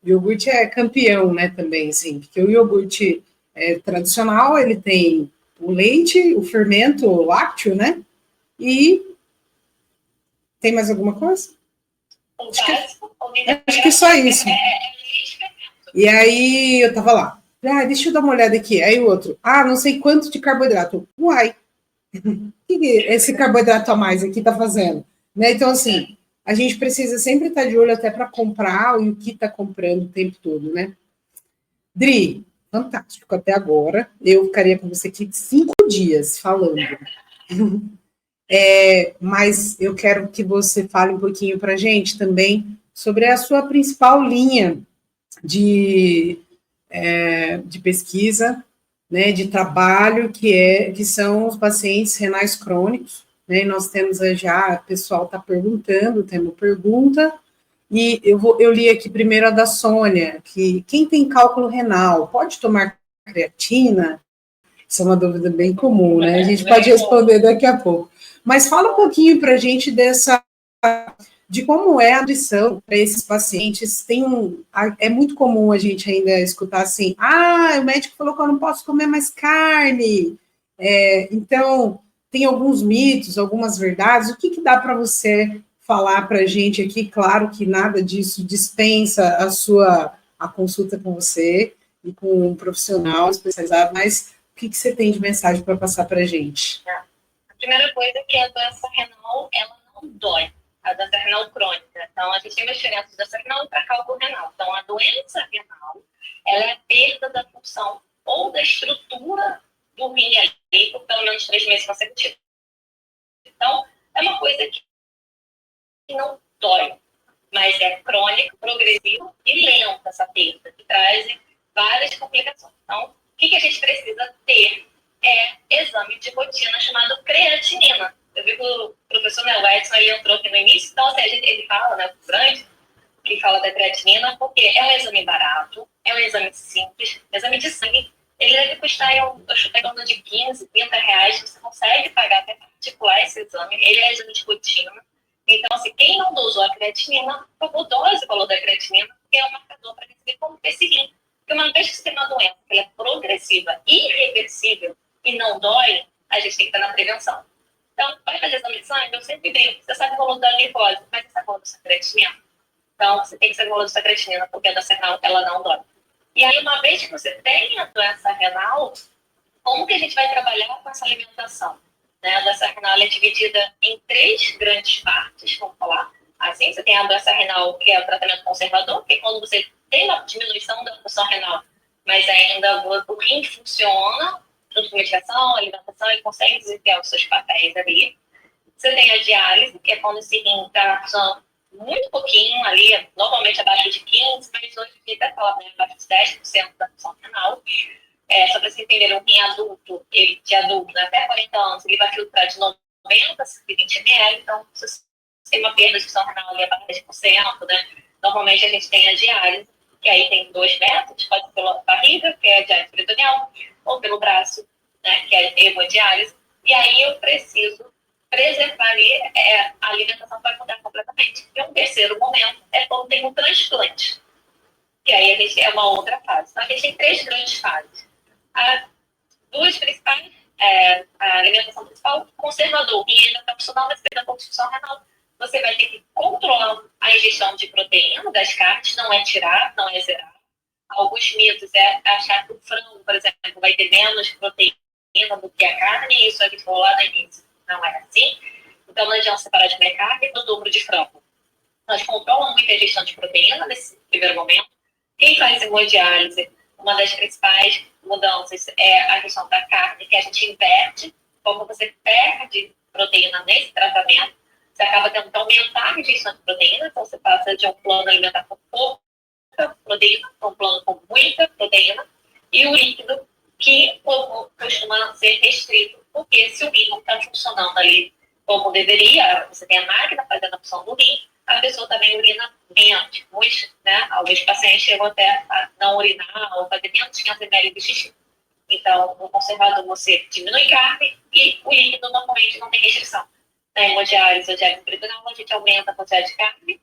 O iogurte é campeão, né, também, assim, porque o iogurte tradicional, ele tem o leite, o fermento lácteo, né? E tem mais alguma coisa? Acho que só isso. E aí eu tava lá. Deixa eu dar uma olhada aqui. Aí o outro, não sei quanto de carboidrato. Uai, o que esse carboidrato a mais aqui tá fazendo? Né? Então, assim, a gente precisa sempre estar de olho até para comprar e o que está comprando o tempo todo, né? Dri, fantástico até agora. Eu ficaria com você aqui 5 dias falando. Mas eu quero que você fale um pouquinho para a gente também sobre a sua principal linha de pesquisa, né, de trabalho, que são os pacientes renais crônicos, né, e nós temos já, o pessoal está perguntando, tem uma pergunta, e eu li aqui primeiro a da Sônia, que quem tem cálculo renal pode tomar creatina? Isso é uma dúvida bem comum, né, a gente pode responder daqui a pouco. Mas fala um pouquinho para a gente de como é a nutrição para esses pacientes. É muito comum a gente ainda escutar assim, o médico falou que eu não posso comer mais carne. Então, tem alguns mitos, algumas verdades. O que dá para você falar para a gente aqui? Claro que nada disso dispensa a consulta com você e com um profissional especializado, mas o que você tem de mensagem para passar para a gente? A primeira coisa é que a doença renal, ela não dói. A doença renal crônica. Então, a gente tem uma diferença de doença renal para cálculo renal. Então, a doença renal, ela é a perda da função ou da estrutura do rim ali por pelo menos 3 meses consecutivos. Então, é uma coisa que não dói, mas é crônica, progressiva e lenta essa perda, que traz várias complicações. Então, o que a gente precisa ter exame de rotina chamado creatinina. Eu vi que o professor Edson ele entrou aqui no início, então assim, ele fala, né, o grande, que fala da creatinina, porque é um exame barato, é um exame simples, exame de sangue, ele deve custar, eu chuto em torno de 15, 30 reais, você consegue pagar até particular esse exame, ele é exame de rotina. Então, assim, quem não dosou a creatinina, por favor, dose o valor da creatinina, porque é um marcador para receber como esse rim. Porque uma vez que você tem uma doença que é progressiva, irreversível e não dói, a gente tem que estar na prevenção. Então, vai fazer exame de sangue, eu sempre brinco, você sabe o valor da glicose, mas você sabe o valor da creatinina? Então, você tem que saber o valor da creatinina, porque a doença renal, ela não dói. E aí, uma vez que você tem a doença renal, como que a gente vai trabalhar com essa alimentação? Né? A doença renal é dividida em 3 grandes partes, vamos falar. Assim, você tem a doença renal, que é o tratamento conservador, que é quando você tem uma diminuição da função renal, mas ainda o rim funciona, junto com medicação, alimentação, ele consegue desempenhar os seus papéis ali. Você tem a diálise, que é quando esse rim está funcionando muito pouquinho ali, normalmente abaixo de 15%, mas hoje em dia até fala abaixo de 10% da função renal. Só para você entender, um rim adulto, ele de adulto, né, até 40 anos, ele vai filtrar de 90 a 120 ml, então se você tem uma perda de função renal ali abaixo de 10%, né, normalmente a gente tem a diálise, que aí tem 2 métodos, pode ser pela barriga, que é a diálise peritoneal, ou pelo braço, né, que é a hemodiálise, e aí eu preciso preservar ali, a alimentação vai mudar completamente. E um terceiro momento é quando tem um transplante, que aí a gente é uma outra fase. Então a gente tem 3 grandes fases. As 2 principais, a alimentação principal, conservador, e ainda está funcional, mas pela função renal, você vai ter que controlar a ingestão de proteína das carnes, não é tirar, não é zerar. Alguns mitos é achar que o frango, por exemplo, vai ter menos proteína do que a carne, e isso a gente falou lá no início. Não é assim. Então não adianta separar de comer carne no dobro de frango. Nós controlamos muita ingestão de proteína nesse primeiro momento. Quem faz hemodiálise, uma das principais mudanças é a questão da carne, que a gente inverte, como você perde proteína nesse tratamento, você acaba tendo que aumentar a ingestão de proteína, então você passa de um plano alimentar com pouca proteína para um plano com muita proteína, e o líquido, que costuma ser restrito, porque se o rim não está funcionando ali como deveria, você tem a máquina fazendo a função do rim, a pessoa também urina menos. Alguns pacientes chegam até a não urinar ou fazer menos de 500 ml de xixi. Então, no conservador, você diminui carne e o líquido normalmente não tem restrição. Na hemodiálise ou diálise peritoneal, a gente aumenta a quantidade de carne.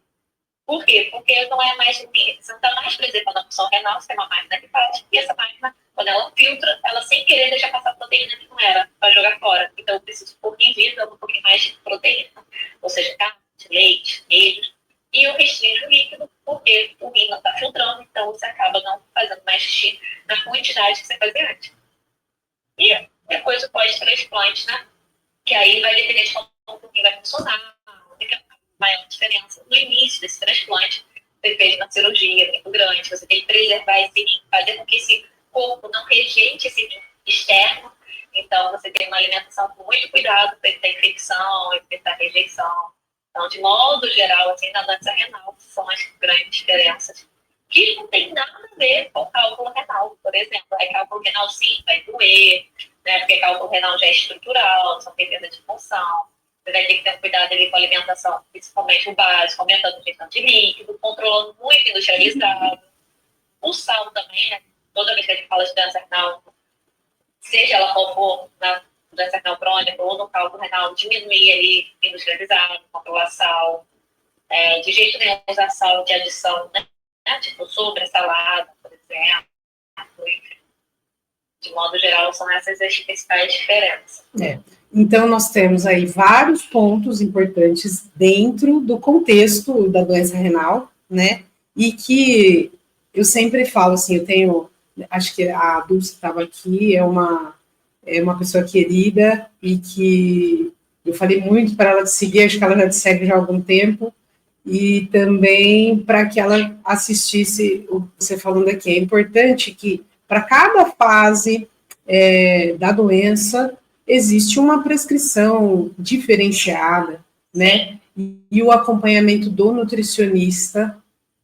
Por quê? Porque não é mais, você não está mais preservando a função renal, você tem uma máquina que faz, e essa máquina, quando ela filtra, ela sem querer deixa passar proteína que não era, para jogar fora. Então, eu preciso pôr em vida um pouquinho mais de proteína, ou seja, carne, leite, queijo, e eu restringo o líquido, porque o rim não está filtrando, então você acaba não fazendo mais xixi na quantidade que você fazia antes. E depois o pós-transplante, né? Que aí vai depender de como o rim vai funcionar, maior diferença. No início desse transplante, você fez uma cirurgia muito grande, você tem que preservar esse rim, fazer com que esse corpo não rejeite esse rim externo. Então, você tem uma alimentação com muito cuidado para evitar infecção, evitar rejeição. Então, de modo geral, assim, na doença renal, são as grandes diferenças, que não tem nada a ver com cálculo renal, por exemplo. Cálculo renal sim vai doer, né? Porque cálculo renal já é estrutural, só tem perda de função. Você vai ter que ter um cuidado ali com a alimentação, principalmente o básico, aumentando a ingestão de líquido, controlando muito industrializado. O sal também, né? Toda vez que a gente fala de doença renal, seja ela qual for, na doença renal crônica ou no cálculo renal, diminuir ali industrializado, controlar sal. De jeito nenhum usar sal de adição, né? Tipo sobre a salada, por exemplo. De modo geral, são essas as principais diferenças. Então, nós temos aí vários pontos importantes dentro do contexto da doença renal, né? E que eu sempre falo assim, eu tenho, acho que a Dulce estava aqui, é uma pessoa querida e que eu falei muito para ela de seguir, acho que ela já te segue já há algum tempo, e também para que ela assistisse o que você falando aqui. É importante que, para cada fase da doença, existe uma prescrição diferenciada, né? E o acompanhamento do nutricionista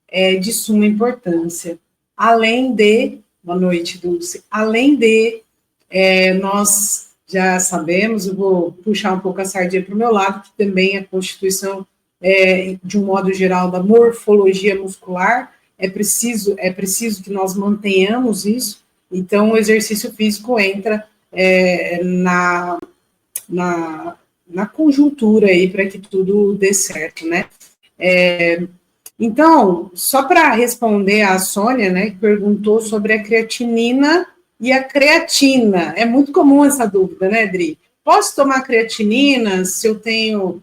é de suma importância. Além de, boa noite, Dulce, além de, nós já sabemos, eu vou puxar um pouco a sardinha para o meu lado, que também a Constituição, de um modo geral, da morfologia muscular, é preciso que nós mantenhamos isso, então o exercício físico entra na conjuntura aí para que tudo dê certo, né? Então, só para responder a Sônia, né, que perguntou sobre a creatinina e a creatina. É muito comum essa dúvida, né, Dri? Posso tomar creatinina se eu tenho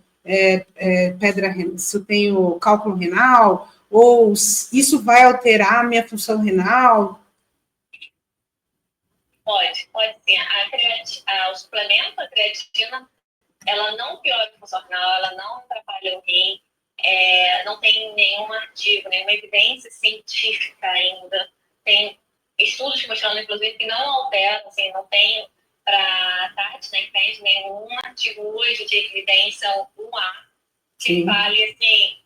se eu tenho cálculo renal? Ou isso vai alterar a minha função renal? Pode sim. O suplemento, a creatina, ela não piora a função renal, ela não atrapalha o rim, não tem nenhum artigo, nenhuma evidência científica ainda. Tem estudos mostrando, inclusive, que não altera, assim, não tem para Tati, né, entende, nenhum artigo hoje de evidência 1A que fale assim,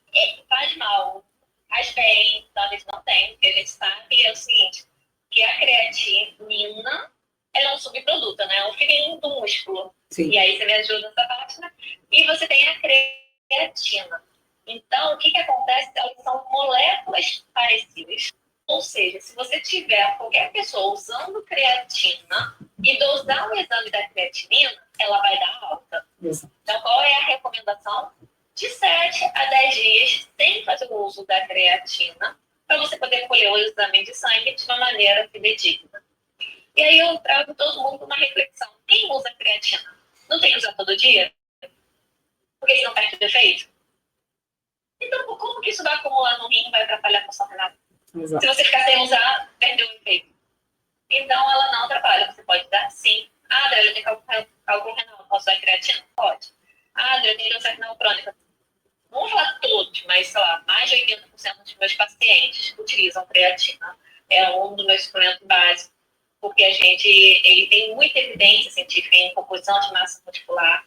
faz mal, faz bem, talvez não tem, porque a gente sabe é o seguinte, que a creatinina ela é um subproduto, né? É um fininho do músculo. Sim. E aí você me ajuda nessa parte, né? E você tem a creatina. Então, o que acontece? Elas são moléculas parecidas. Ou seja, se você tiver qualquer pessoa usando creatina e dosar o exame da creatinina, ela vai dar alta. Isso. Então, qual é a recomendação? De 7 a 10 dias sem fazer o uso da creatina, para você poder colher o exame de sangue de uma maneira fidedigna. E aí eu trago todo mundo uma reflexão. Quem usa creatina? Não tem que usar todo dia? Porque senão perde o efeito? Então, como que isso vai acumular no rim e vai atrapalhar a função renal? Exato. Se você ficar sem usar, perdeu o efeito. Então, ela não atrapalha. Você pode dar sim. Ah, André, eu tenho cálculo renal. Posso usar creatina? Pode. Ah, André, eu tenho doença renal crônica. Não vou falar todos, mas, sei lá, mais de 80% dos meus pacientes utilizam creatina. É um dos meus suplementos básicos, porque ele tem muita evidência científica em composição de massa muscular,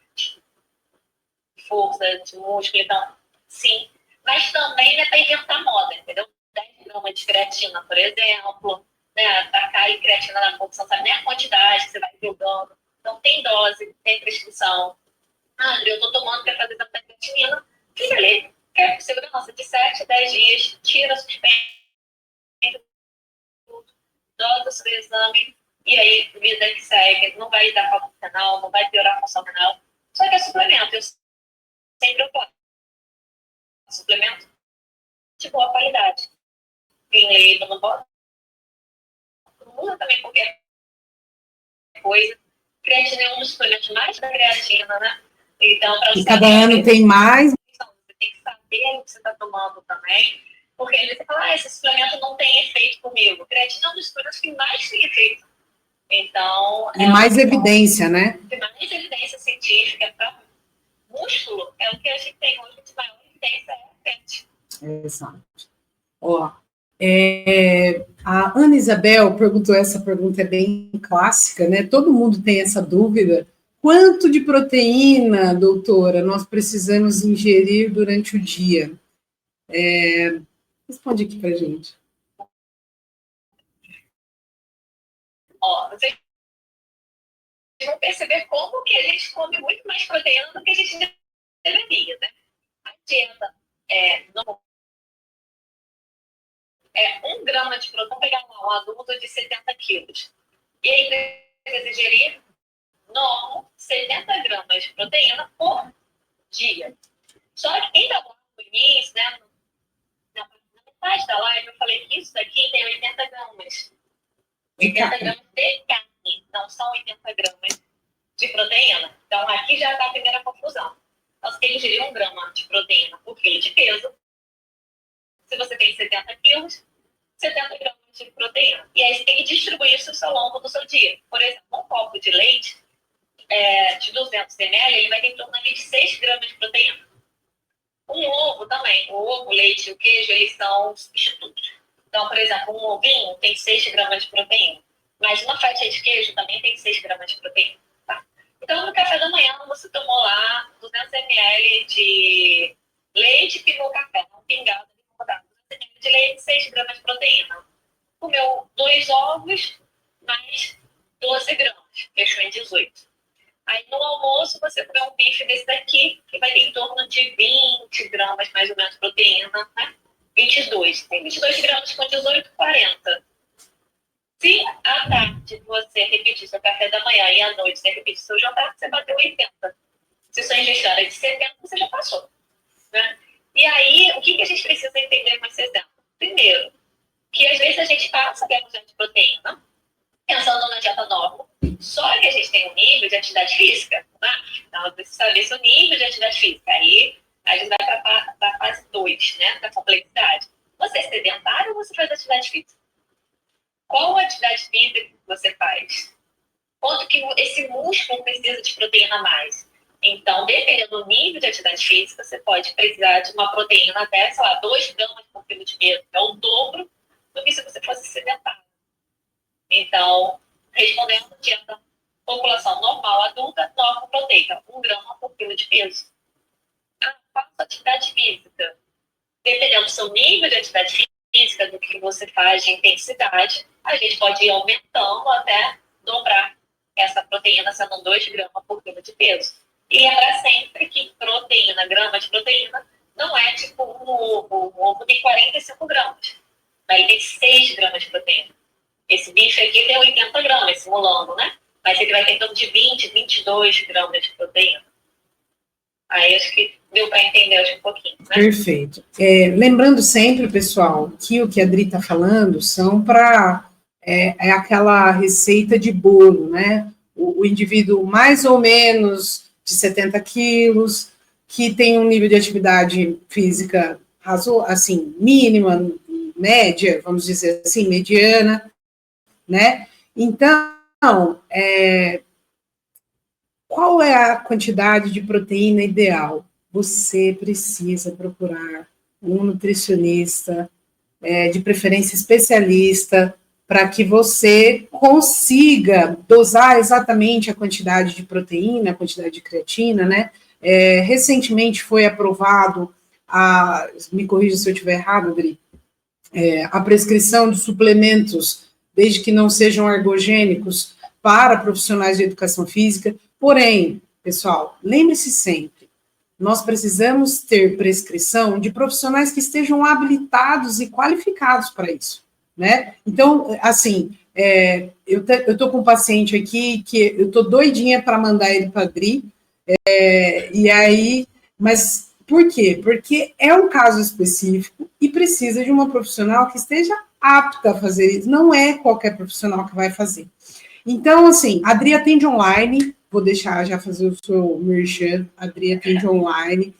força de músculo, então, sim. Mas também não é para inventar moda, entendeu? 10 gramas de creatina, por exemplo, né? Tacar creatina na boca, você não sabe nem a quantidade que você vai jogando. Então, tem dose, tem prescrição. Ah, André, eu estou tomando para fazer tanta creatinina. Fica ali, quer por segurança, de 7 a 10 dias, tira, suspende, dosa o seu exame, e aí, vida que segue, não vai dar cálculo renal, não vai piorar a função renal. Só que é suplemento, eu sempre oponho. Suplemento de boa qualidade. Tem lei, não pode. Não usa também qualquer coisa. Creatina é um dos suplementos mais da creatina, né? Então, para cada ano tem mais. Você tem que saber o que você está tomando também. Porque ele fala, esse suplemento não tem efeito comigo. Creatina é um dos suplementos que mais tem efeito. Então... E mais evidência, né? E mais evidência científica para músculo é o que a gente tem hoje de maior evidência, é a frente. Exato. Ó, a Ana Isabel perguntou, essa pergunta é bem clássica, né? Todo mundo tem essa dúvida. Quanto de proteína, doutora, nós precisamos ingerir durante o dia? Responde aqui para a gente. Ó, vocês vão perceber como que a gente come muito mais proteína do que a gente deveria, né? A dieta é 1 grama de proteína, vamos pegar um adulto de 70 quilos. E aí precisa ingerir, normal, 70 gramas de proteína por dia. Só que quem dá muito início, né? Na metade da live, eu falei que isso daqui tem 80 gramas. 80 gramas de carne, não são 80 gramas de proteína. Então, aqui já está a primeira confusão. Então, você tem que ingerir 1 grama de proteína por quilo de peso. Se você tem 70 quilos, 70 gramas de proteína. E aí você tem que distribuir isso ao longo do seu dia. Por exemplo, um copo de leite de 200 ml, ele vai ter em torno de 6 gramas de proteína. Um ovo também. O ovo, o leite e o queijo, eles são substitutos. Então, por exemplo, um ovinho tem 6 gramas de proteína. Mas uma fatia de queijo também tem 6 gramas de proteína. Tá? Então, no café da manhã, você tomou lá 200 ml de leite, pingou café, não pingado, 200 ml de leite, 6 gramas de proteína. Comeu 2 ovos, mais 12 gramas, fechou em 18. Aí, no almoço, você comeu um bife desse daqui, que vai ter em torno de 20 gramas, mais ou menos, de proteína, né? 22. Tem 22 gramas com 18, 40. Se à tarde você repetir seu café da manhã e à noite você repetir seu jantar, você bateu 80. Se sua ingestão é de 70, você já passou. Né? E aí, o que a gente precisa entender com esse exemplo? Primeiro, que às vezes a gente passa da quantidade de proteína, pensando na dieta normal, só que a gente tem um nível de atividade física. Né? Então, eu preciso saber seu nível de atividade física. Aí, a gente vai para a fase 2, né, da complexidade. Você é sedentário ou você faz atividade física? Qual atividade física que você faz? Quanto que esse músculo precisa de proteína a mais? Então, dependendo do nível de atividade física, você pode precisar de uma proteína até, sei lá, 2 gramas por quilo de peso. É o dobro do que se você fosse sedentário. Então, respondendo dieta população normal adulta, norma proteica, 1 grama por quilo de peso. Faça atividade física. Dependendo do seu nível de atividade física, do que você faz de intensidade, a gente pode ir aumentando até dobrar essa proteína, sendo 2 gramas por quilo de peso. E lembrar sempre que proteína, grama de proteína, não é tipo um ovo. Um ovo tem 45 gramas, mas ele tem 6 gramas de proteína. Esse bicho aqui tem 80 gramas, simulando, né? Mas ele vai ter em torno de 20, 22 gramas de proteína. Aí acho que deu para entender hoje um pouquinho, né? Perfeito. Lembrando sempre, pessoal, que o que a Adri está falando são para aquela receita de bolo, né? O indivíduo mais ou menos de 70 quilos, que tem um nível de atividade física assim, mínima, média, vamos dizer assim, mediana, né? Então, qual é a quantidade de proteína ideal? Você precisa procurar um nutricionista, de preferência especialista, para que você consiga dosar exatamente a quantidade de proteína, a quantidade de creatina, né? Recentemente foi aprovado, me corrija se eu estiver errado, Adri, a prescrição de suplementos, desde que não sejam ergogênicos, para profissionais de educação física. Porém, pessoal, lembre-se sempre, nós precisamos ter prescrição de profissionais que estejam habilitados e qualificados para isso, né? Então, assim, eu estou com um paciente aqui que eu estou doidinha para mandar ele para a Adri, e aí, mas por quê? Porque é um caso específico e precisa de uma profissional que esteja apta a fazer isso, não é qualquer profissional que vai fazer. Então, assim, a Adri atende online, vou deixar já fazer o seu merchan, a Adri atende online,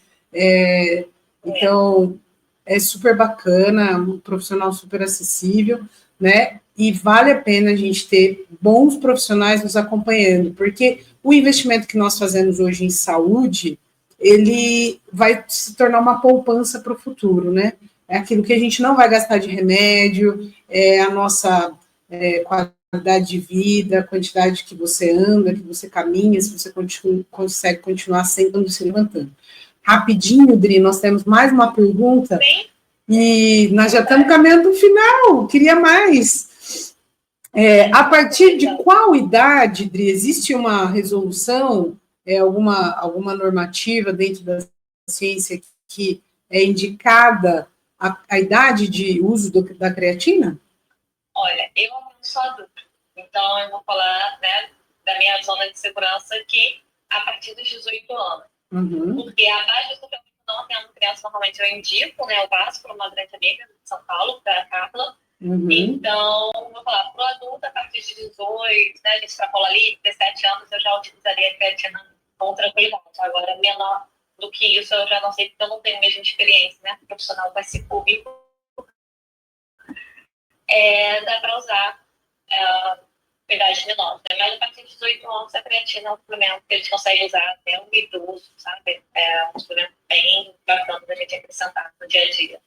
então é super bacana, um profissional super acessível, né? E vale a pena a gente ter bons profissionais nos acompanhando, porque o investimento que nós fazemos hoje em saúde, ele vai se tornar uma poupança para o futuro, né? É aquilo que a gente não vai gastar de remédio, é a nossa qualidade de vida, a quantidade que você anda, que você caminha, se você consegue continuar sentando, se levantando. Rapidinho, Dri, nós temos mais uma pergunta. Sim. E nós já estamos caminhando para o final, queria mais. A partir de qual idade, Dri, existe uma resolução, alguma normativa dentro da ciência que é indicada a idade de uso da creatina? Olha, eu não sou adulta, então eu vou falar, né, da minha zona de segurança que a partir dos 18 anos. Uhum. Porque abaixo do suplemento não temos criança suplementos, normalmente eu indico, né, eu passo para uma grande amiga de São Paulo, para a Carla. Então, vou falar, para o adulto, a partir de 18, né, a gente extrapola ali, 17 anos, eu já utilizaria a creatina com tranquilidade. Agora, menor do que isso, eu já não sei, porque eu não tenho a mesma experiência, né, profissional com esse público. Dá para usar idade menor, né? Mas a partir de 18 anos, a creatina é um suplemento que a gente consegue usar até um idoso, sabe? É um suplemento bem bacana da gente acrescentar no dia a dia.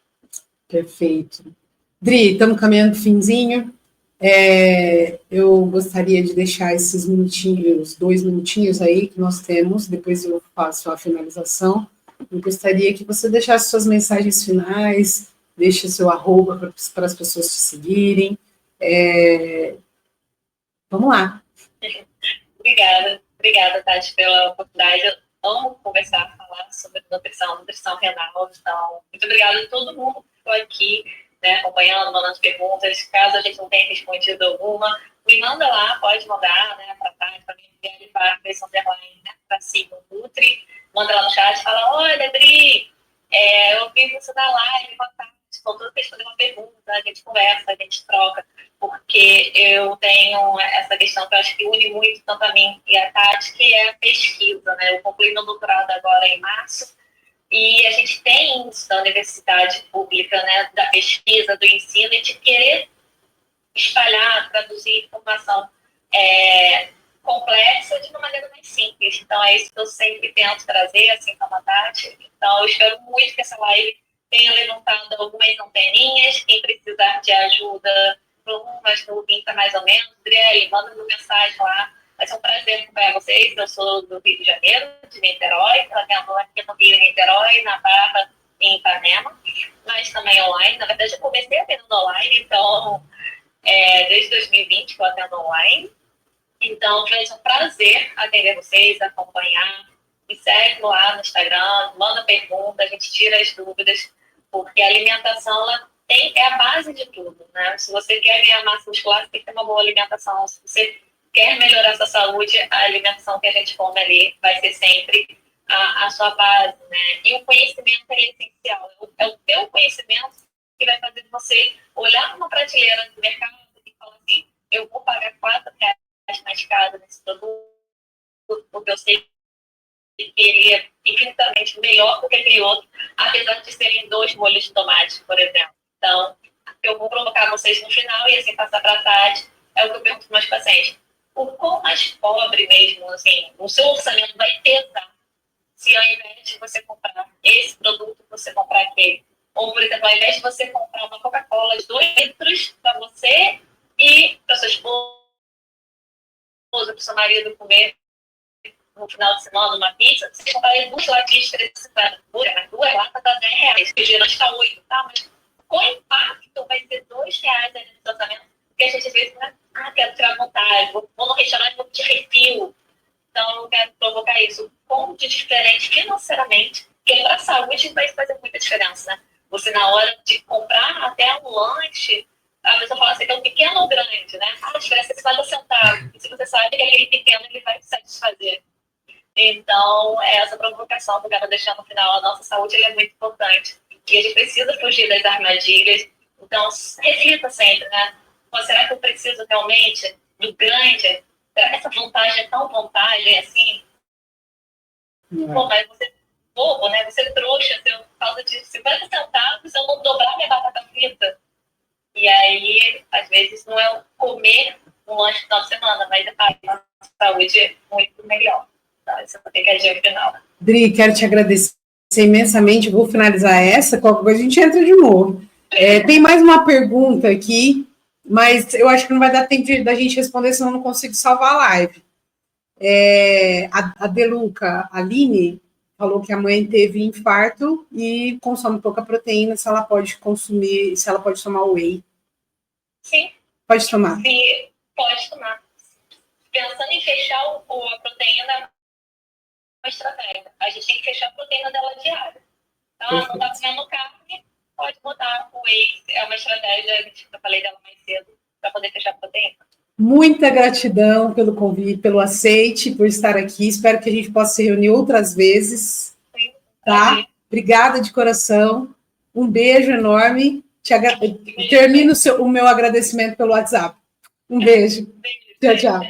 Perfeito. Dri, estamos caminhando para o finzinho. Eu gostaria de deixar esses minutinhos, 2 minutinhos aí que nós temos, depois eu faço a finalização. Eu gostaria que você deixasse suas mensagens finais, deixe seu arroba para as pessoas te seguirem. Vamos lá. Obrigada, Tati, pela oportunidade. Eu amo conversar, falar sobre nutrição renal. Então, muito obrigada a todo mundo que ficou aqui, né, acompanhando, mandando perguntas. Caso a gente não tenha respondido alguma, me manda lá, pode mandar, né, para a Tati, para mim, né, para Sigma Nutri. Manda lá no chat, fala, olha, Dri, eu vi você na live, faltou responder uma pergunta, a gente conversa, a gente troca, porque eu tenho essa questão que eu acho que une muito tanto a mim e a Tati, que é a pesquisa, né? Eu concluí meu doutorado agora em março, e a gente tem isso da universidade pública, né? Da pesquisa, do ensino, e de querer espalhar, traduzir informação complexa de uma maneira mais simples. Então, é isso que eu sempre tento trazer, assim como a Tati. Então, eu espero muito que essa live tenha levantado algumas anteninhas. Quem precisar de ajuda, mas no pinta mais ou menos, Adriele, manda uma mensagem lá. Vai ser um prazer acompanhar vocês. Eu sou do Rio de Janeiro, de Niterói. Estou vendo aqui no Rio, Niterói, na Barra, em Ipanema, mas também online. Na verdade, eu comecei atendendo online, então, desde 2020 que eu atendo online. Então, foi um prazer atender vocês, acompanhar. Me segue lá no Instagram, manda pergunta, a gente tira as dúvidas, porque a alimentação ela é a base de tudo, né? Se você quer ganhar massa muscular, você tem que ter uma boa alimentação. Se você quer melhorar a sua saúde, a alimentação que a gente come ali vai ser sempre a sua base, né? E o conhecimento é essencial. É o teu conhecimento que vai fazer você olhar uma prateleira do mercado e falar assim, eu vou pagar R$4 mais caro nesse produto, porque eu sei que ele é infinitamente melhor do que aquele outro, apesar de serem 2 molhos de tomate, por exemplo. Então, eu vou provocar vocês no final e assim passar para a Tati, é o que eu pergunto para os meus pacientes. O quão mais pobre mesmo, assim, o seu orçamento vai pesar se ao invés de você comprar esse produto, você comprar aquele. Ou, por exemplo, ao invés de você comprar uma Coca-Cola de 2 litros para você e para sua esposa, para o seu marido comer no final de semana uma pizza, você compraria 2 latinhas de 350. 2 latas dá R$10. O gerante está 8, tá? Mas qual impacto vai ser R$2 aí no tratamento? Porque a gente às vezes, né? Quero tirar vontade, vou no restaurante, vou pedir refil. Então, eu quero provocar isso. Ponto diferente financeiramente, porque para a saúde vai fazer muita diferença, né? Você, na hora de comprar até um lanche, a pessoa fala assim, é um pequeno ou grande, né? A diferença é 50 centavos. E se você sabe que aquele pequeno, ele vai te satisfazer. Então, essa provocação que eu quero deixar no final, a nossa saúde é muito importante. E a gente precisa fugir das armadilhas. Então, reflita sempre, né? Pô, será que eu preciso realmente do grande? Essa vantagem é tão vantagem assim? Pô, mas você é bobo, né? Você é trouxa, você causa de 50 centavos, eu vou dobrar minha batata frita. E aí, às vezes, não é o comer um lanche no final de semana, mas a nossa saúde é muito melhor. Então, isso fica a dica final. Dri, quero te agradecer imensamente. Vou finalizar essa, qualquer coisa a gente entra de novo. Tem mais uma pergunta aqui, mas eu acho que não vai dar tempo da gente responder, senão eu não consigo salvar a live. A Deluca Aline falou que a mãe teve infarto e consome pouca proteína, se ela pode consumir, se ela pode tomar whey. Sim. Pode tomar. Sim, pode tomar. Pensando em fechar a proteína, uma estratégia. A gente tem que fechar a proteína dela diária. Então, não está comendo carne, pode botar o whey. É uma estratégia que eu falei dela mais cedo, para poder fechar a proteína. Muita gratidão pelo convite, pelo aceite, por estar aqui. Espero que a gente possa se reunir outras vezes. Sim, tá? Obrigada de coração. Um beijo enorme. Termino o meu agradecimento pelo WhatsApp. Um beijo. Tchau, tchau.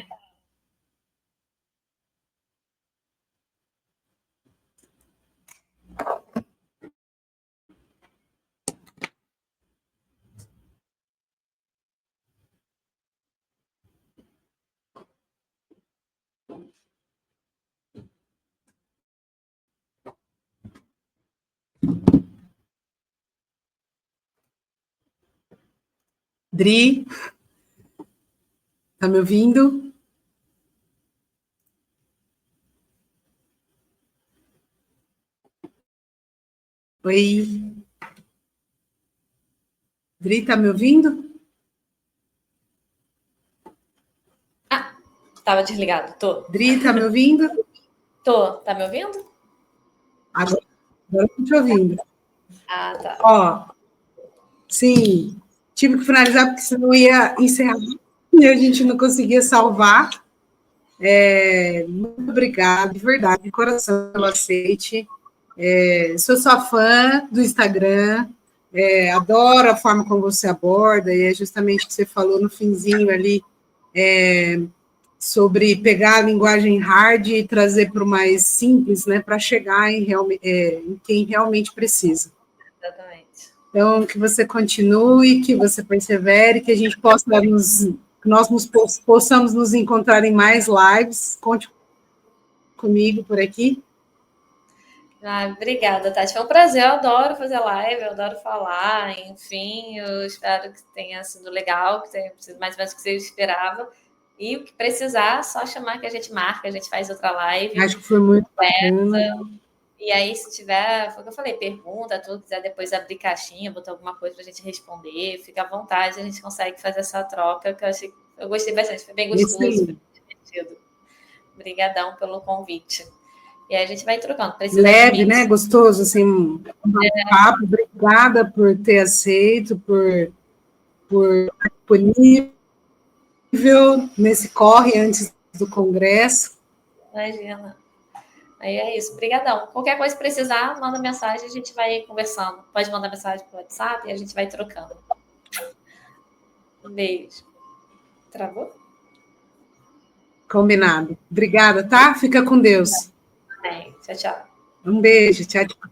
Dri, tá me ouvindo? Oi. Dri, tá me ouvindo? Ah, estava desligado. Tô. Dri, tá me ouvindo? Tô. Tá me ouvindo? Agora estou te ouvindo. Ah, tá. Ó, sim, tive que finalizar porque senão ia encerrar e a gente não conseguia salvar. Muito obrigada, de verdade, de coração, pelo aceite. Sou sua fã do Instagram, adoro a forma como você aborda, e é justamente o que você falou no finzinho ali, sobre pegar a linguagem hard e trazer para o mais simples, né, para chegar em quem realmente precisa. Exatamente. Então, que você continue, que você persevere, que a gente possamos nos encontrar em mais lives. Conte comigo por aqui. Obrigada, Tati. Foi um prazer. Eu adoro fazer live, eu adoro falar. Enfim, eu espero que tenha sido legal, que tenha sido mais ou menos o que você esperava. E o que precisar, só chamar que a gente marca, a gente faz outra live. Acho que foi muito bacana. E aí, se tiver, foi o que eu falei, pergunta, tudo, quiser depois abrir caixinha, botar alguma coisa pra gente responder, fica à vontade, a gente consegue fazer essa troca, que eu gostei bastante, foi bem gostoso, foi divertido. Obrigadão pelo convite. E aí a gente vai trocando. Leve, né? Gostoso, assim, um papo. Obrigada por ter aceito, por disponível nesse corre antes do congresso. Imagina. Aí é isso. Obrigadão. Qualquer coisa que precisar, manda mensagem, a gente vai conversando. Pode mandar mensagem pelo WhatsApp e a gente vai trocando. Um beijo. Travou? Combinado. Obrigada, tá? Fica com Deus. Amém. Tchau, tchau. Um beijo. Tchau, tchau.